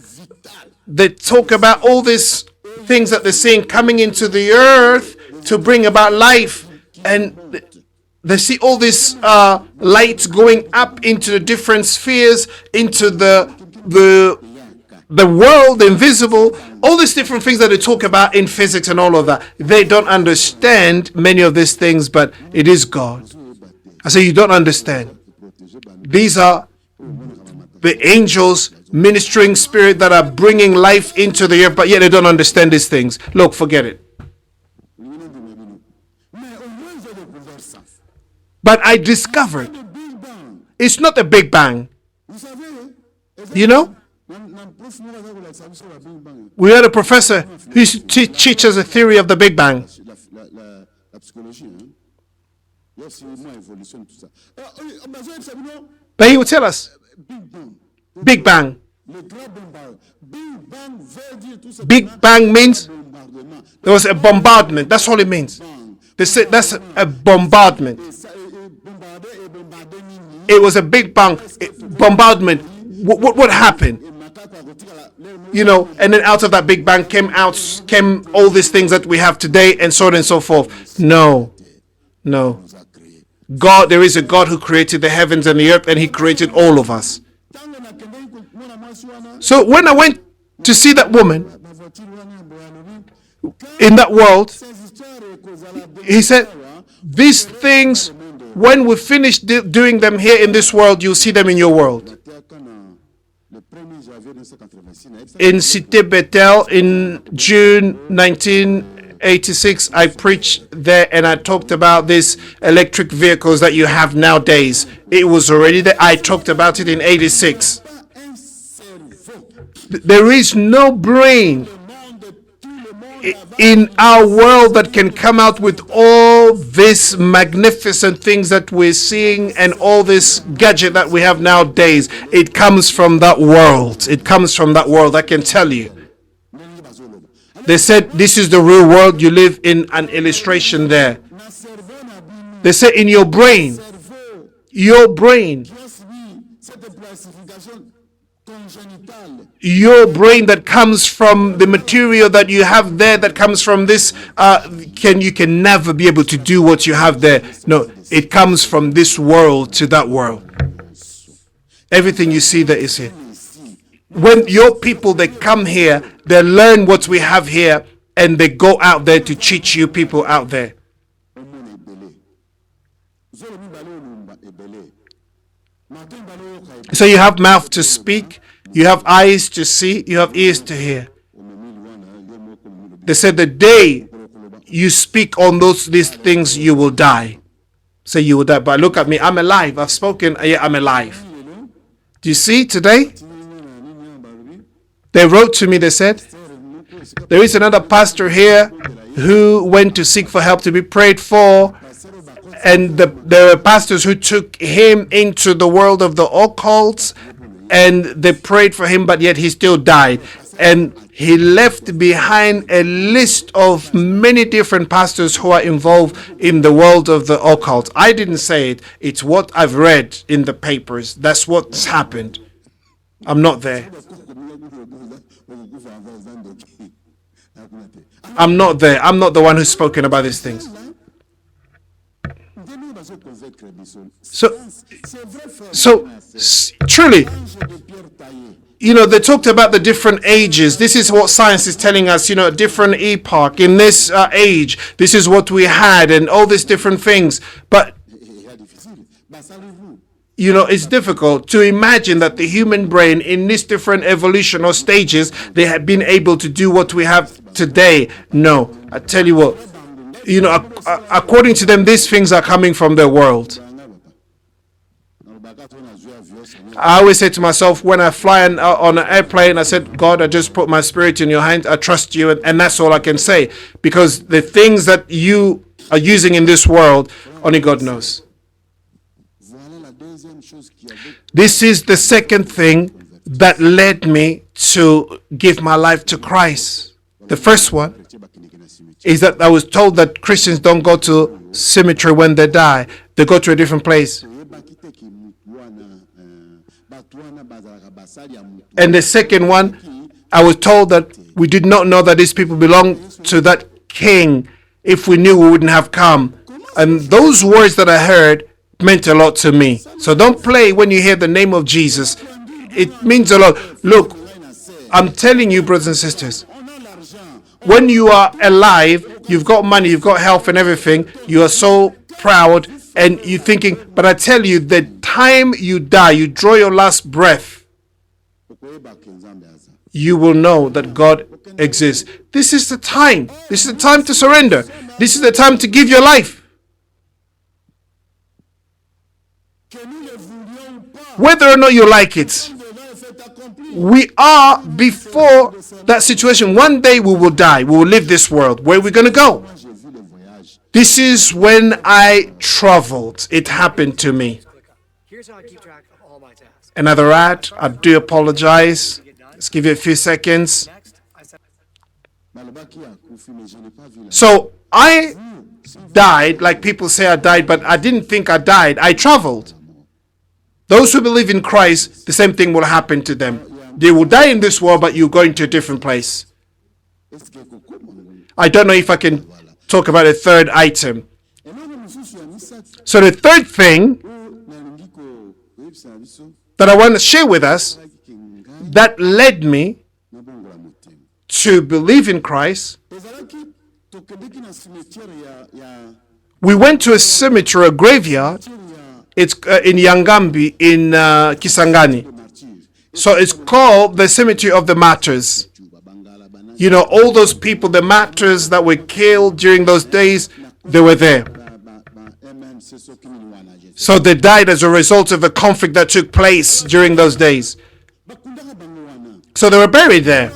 They talk about all these things that they're seeing coming into the earth to bring about life. And they see all this light going up into the different spheres, into the world, the invisible, all these different things that they talk about in physics and all of that. They don't understand many of these things, but it is God. I say, you don't understand. These are the angels, ministering spirit that are bringing life into the earth, but yet they don't understand these things. Look, forget it. But I discovered it's not a Big Bang. You know? We had a professor who used to teach us a theory of the Big Bang. But he would tell us, Big Bang. Big Bang means there was a bombardment. That's all it means. They said that's a bombardment. It was a big bang, bombardment. What happened? You know, and then out of that big bang came all these things that we have today, and so on and so forth. No. God, there is a God who created the heavens and the earth, and he created all of us. So when I went to see that woman in that world, he said, these things, when we finish doing them here in this world, you'll see them in your world. In Cité Bethel in June 1986, I preached there and I talked about these electric vehicles that you have nowadays. It was already there. I talked about it in 86. There is no brain in our world that can come out with all these magnificent things that we're seeing and all this gadget that we have nowadays. It comes from that world. It comes from that world, I can tell you. They said this is the real world. You live in an illustration there. They say in your brain that comes from the material that you have there, that comes from this, you can never be able to do what you have there. No, it comes from this world to that world. Everything you see there is here. When your people, they come here, they learn what we have here, and they go out there to teach you people out there. So you have mouth to speak, you have eyes to see, you have ears to hear. They said the day you speak on these things, you will die. Say you will die. But look at me, I'm alive. I've spoken, yeah, I'm alive. Do you see today? They wrote to me, they said, there is another pastor here who went to seek for help to be prayed for. And there were pastors who took him into the world of the occult, and they prayed for him, but yet he still died. And he left behind a list of many different pastors who are involved in the world of the occult. I didn't say it. It's what I've read in the papers. That's what's happened. I'm not there. I'm not there. I'm not the one who's spoken about these things. So truly, you know, they talked about the different ages. This is what science is telling us, you know, different epoch. In this age, this is what we had and all these different things. But, you know, it's difficult to imagine that the human brain in these different evolution or stages, they have been able to do what we have today. No, I tell you what, you know, according to them, these things are coming from their world. I always say to myself, when I fly on an airplane, I said, God, I just put my spirit in your hands. I trust you. And that's all I can say. Because the things that you are using in this world, only God knows. This is the second thing that led me to give my life to Christ. The first one is that I was told that Christians don't go to cemetery when they die. They go to a different place. And the second one, I was told that we did not know that these people belong to that king. If we knew, we wouldn't have come. And those words that I heard meant a lot to me. So don't play when you hear the name of Jesus. It means a lot. Look, I'm telling you, brothers and sisters, when you are alive, you've got money, you've got health and everything, you are so proud and you're thinking, but I tell you, the time you die, you draw your last breath, you will know that God exists. This is the time. This is the time to surrender. This is the time to give your life. Whether or not you like it, we are before that situation. One day we will die. We will leave this world. Where are we going to go? This is when I traveled. It happened to me. Here's how I keep track of all my tasks. Another ad. I do apologize. Let's give you a few seconds. Next, I set So I died, like people say I died, but I didn't think I died. I traveled. Those who believe in Christ, the same thing will happen to them. They will die in this world, but you're going to a different place. I don't know if I can talk about a third item. So the third thing that I want to share with us that led me to believe in Christ, we went to a cemetery, a graveyard. It's in Yangambi in Kisangani. So it's called the Cemetery of the Martyrs. You know, all those people, the martyrs that were killed during those days, they were there. So they died as a result of a conflict that took place during those days. So they were buried there.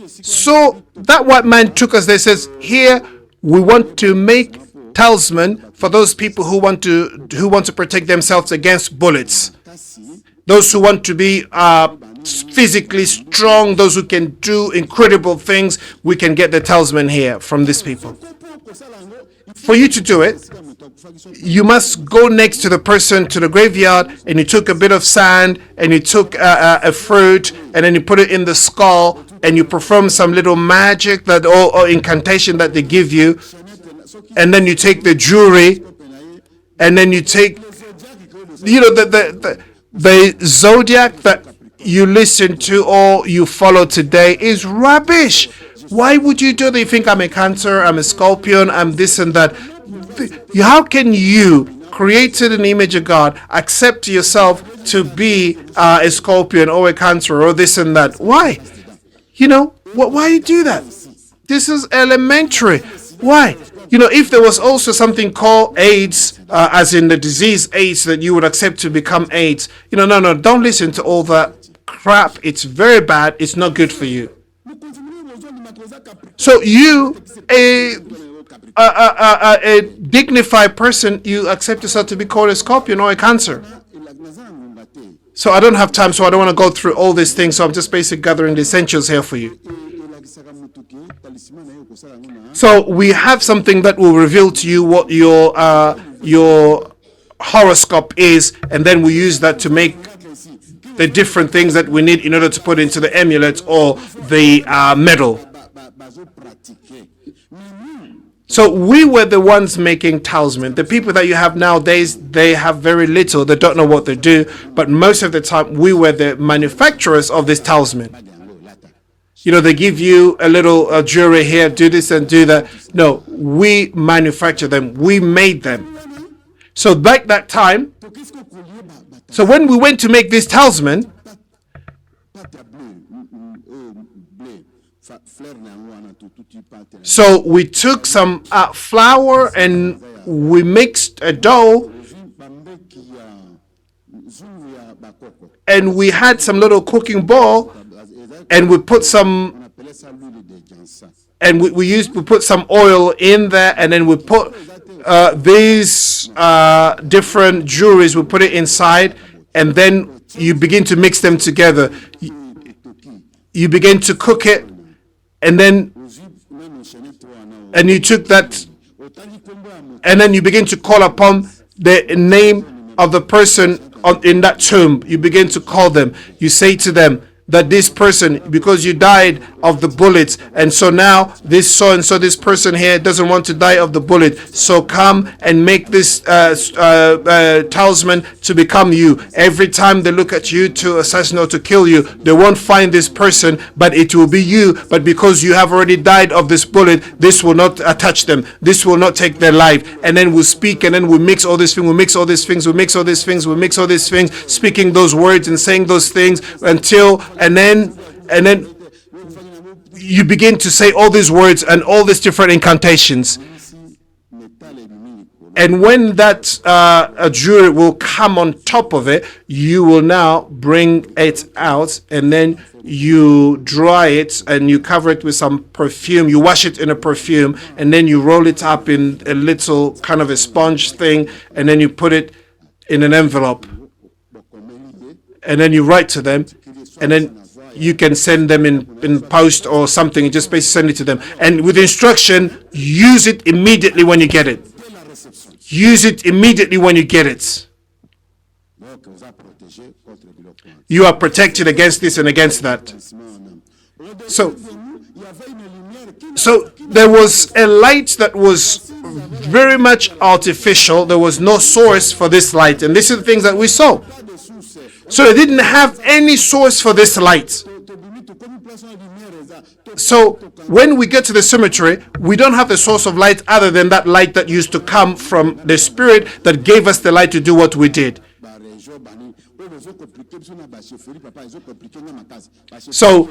So that white man took us there, says, here we want to make talisman for those people who want to protect themselves against bullets. Those who want to be physically strong, those who can do incredible things, we can get the talisman here from these people. For you to do it, you must go next to the person to the graveyard, and you took a bit of sand, and you took a fruit, and then you put it in the skull, and you perform some little magic that or incantation that they give you, and then you take the jewelry, and then you take, you know, the zodiac that you listen to or you follow today is rubbish. Why would you do that? You think I'm a Cancer, I'm a Scorpion, I'm this and that. How can you, created an image of God, accept yourself to be a Scorpion or a Cancer or this and that? Why? You know, why you do that? This is elementary. Why? You know, if there was also something called AIDS, as in the disease AIDS, that you would accept to become AIDS, you know, no, don't listen to all that crap. It's very bad. It's not good for you. So you, a dignified person, you accept yourself to be called a Scorpion or a Cancer. So I don't have time, so I don't want to go through all these things. So I'm just basically gathering the essentials here for you. So we have something that will reveal to you what your horoscope is, and then we use that to make the different things that we need in order to put into the amulet or the medal. So we were the ones making talisman. The people that you have nowadays, they have very little. They don't know what they do. But most of the time, we were the manufacturers of this talisman. You know, they give you a little jewelry here, do this and do that. No, we manufacture them. We made them. So back that time, so when we went to make this talisman, so we took some flour and we mixed a dough, and we had some little cooking bowl, and we put some, and we put some oil in there, and then we put these different jewelries, we put it inside, and then you begin to mix them together. You begin to cook it, and then you took that, and then you begin to call upon the name of the person in that tomb. You begin to call them. You say to them, that this person, because you died of the bullets, and so now this so and so this person here doesn't want to die of the bullet, so come and make this talisman to become you. Every time they look at you to assassinate or to kill you, they won't find this person, but it will be you. But because you have already died of this bullet, this will not touch them, this will not take their life. And then we'll speak, and then we'll mix all these things, we'll mix all these things, we'll mix all these things, we'll mix all these things, speaking those words and saying those things until, and then you begin to say all these words and all these different incantations. And when that jury will come on top of it, you will now bring it out, and then you dry it and you cover it with some perfume. You wash it in a perfume, and then you roll it up in a little kind of a sponge thing, and then you put it in an envelope. And then you write to them, and then you can send them in post or something. You just basically send it to them. And with instruction, use it immediately when you get it. Use it immediately when you get it. You are protected against this and against that. So there was a light that was very much artificial. There was no source for this light. And these are the things that we saw. So they didn't have any source for this light. So when we get to the cemetery, we don't have the source of light other than that light that used to come from the Spirit that gave us the light to do what we did. So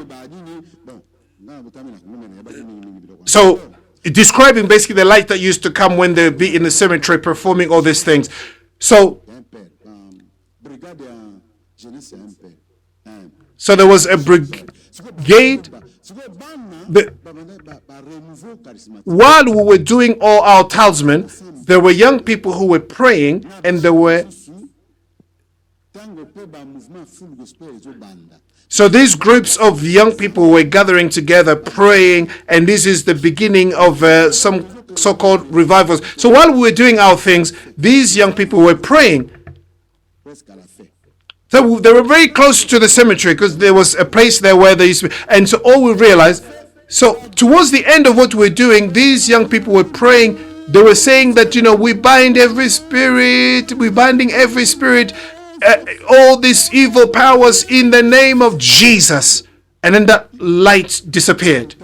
describing basically the light that used to come when they be in the cemetery performing all these things. So there was a brigade. While we were doing all our talisman, there were young people who were praying, and there were. So these groups of young people were gathering together, praying, and this is the beginning of some so-called revivals. So while we were doing our things, these young people were praying. So they were very close to the cemetery because there was a place there where they used to be. And so all we realized, so towards the end of what we're doing, these young people were praying. They were saying that, we bind every spirit, we're binding every spirit, all these evil powers in the name of Jesus. And then that light disappeared.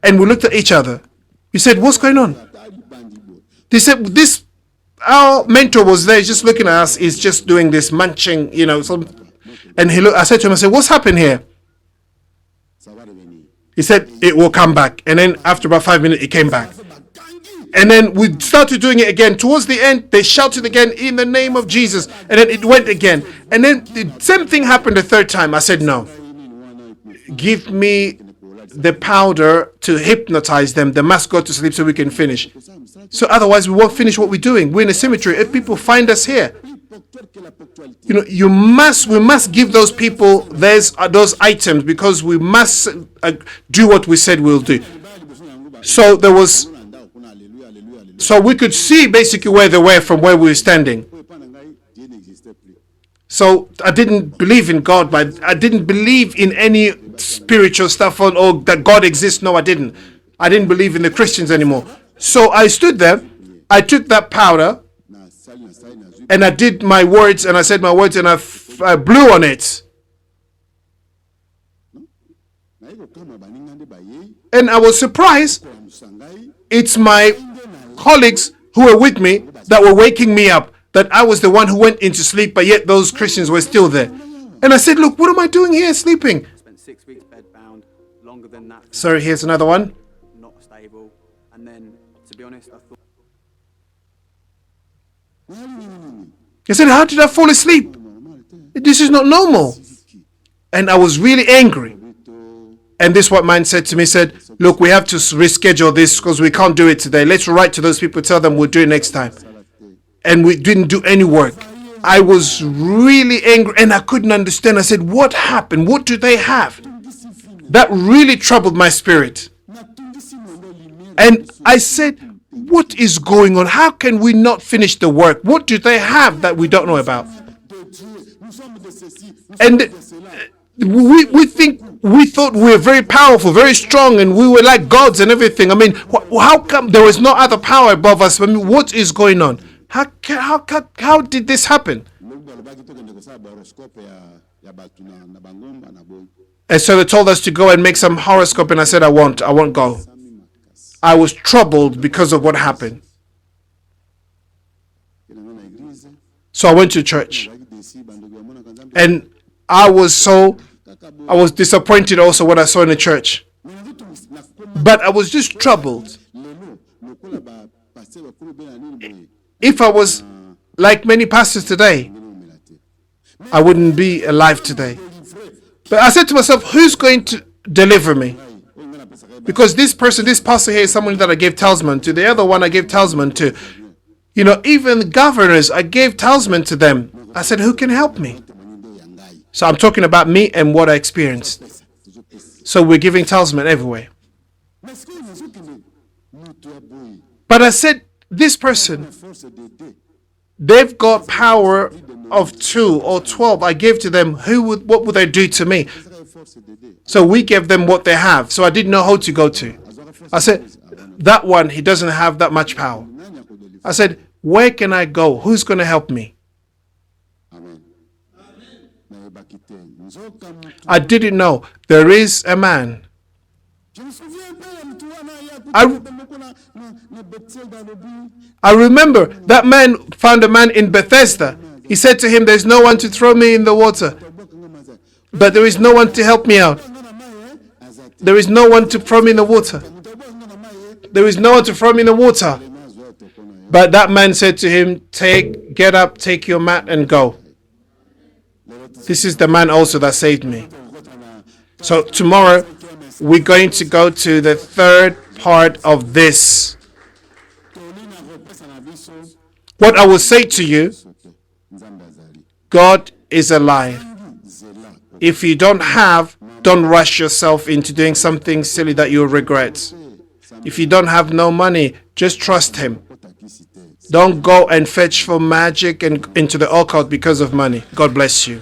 And we looked at each other. We said, what's going on? They said, our mentor was there, just looking at us, he's just doing this munching, and I said to him, I said, what's happened here? He said, it will come back. And then after about 5 minutes, it came back. And then we started doing it again. Towards the end, they shouted again, in the name of Jesus. And then it went again. And then the same thing happened the third time. I said, no. Give me the powder to hypnotize them. They must go to sleep so we can finish. So otherwise we won't finish what we're doing. We're in a cemetery. If people find us here, we must give those people those items, because we must do what we said we'll do. So we could see basically where they were from where we were standing. So I didn't believe in God, but I didn't believe in any spiritual stuff or that God exists. No, I didn't. I didn't believe in the Christians anymore. So I stood there, I took that powder, and I did my words, and I said my words, and I blew on it. And I was surprised. It's my colleagues who were with me that were waking me up, that I was the one who went into sleep, but yet those Christians were still there. And I said, look, what am I doing here sleeping? Spent 6 weeks bedbound, longer than that. Sorry, here's another one. Not stable. And then, to be honest, I thought... I said, how did I fall asleep? This is not normal. And I was really angry. And this what man said to me, said, look, we have to reschedule this because we can't do it today. Let's write to those people, tell them we'll do it next time. And we didn't do any work. I was really angry and I couldn't understand. I said, what happened? What do they have? That really troubled my spirit. And I said, what is going on? How can we not finish the work? What do they have that we don't know about? And we thought we were very powerful, very strong, and we were like gods and everything. I mean, how come there was no other power above us? I mean, what is going on? How did this happen? And so they told us to go and make some horoscope, and I said I won't go. I was troubled because of what happened. So I went to church, and I was disappointed also what I saw in the church. But I was just troubled. If I was like many pastors today, I wouldn't be alive today. But I said to myself, who's going to deliver me? Because this pastor here is someone that I gave talisman to. The other one I gave talisman to. You know, even governors, I gave talisman to them. I said, who can help me? So I'm talking about me and what I experienced. So we're giving talisman everywhere. But I said, this person, they've got power of 2 or 12. I gave to them. What would they do to me? So we gave them what they have. So I didn't know who to go to. I said, that one, he doesn't have that much power. I said, where can I go? Who's going to help me? I didn't know. There is a man. I remember that man found a man in Bethesda. He said to him, there's no one to throw me in the water. But there is no one to help me out. There is no one to throw me in the water. There is no one to throw me in the water. But that man said to him, get up, take your mat and go. This is the man also that saved me. So tomorrow, we're going to go to the third part of this. What I will say to you, God is alive. If you don't rush yourself into doing something silly that you'll regret. If you don't have no money, just trust him. Don't go and fetch for magic and into the occult because of money. God bless you.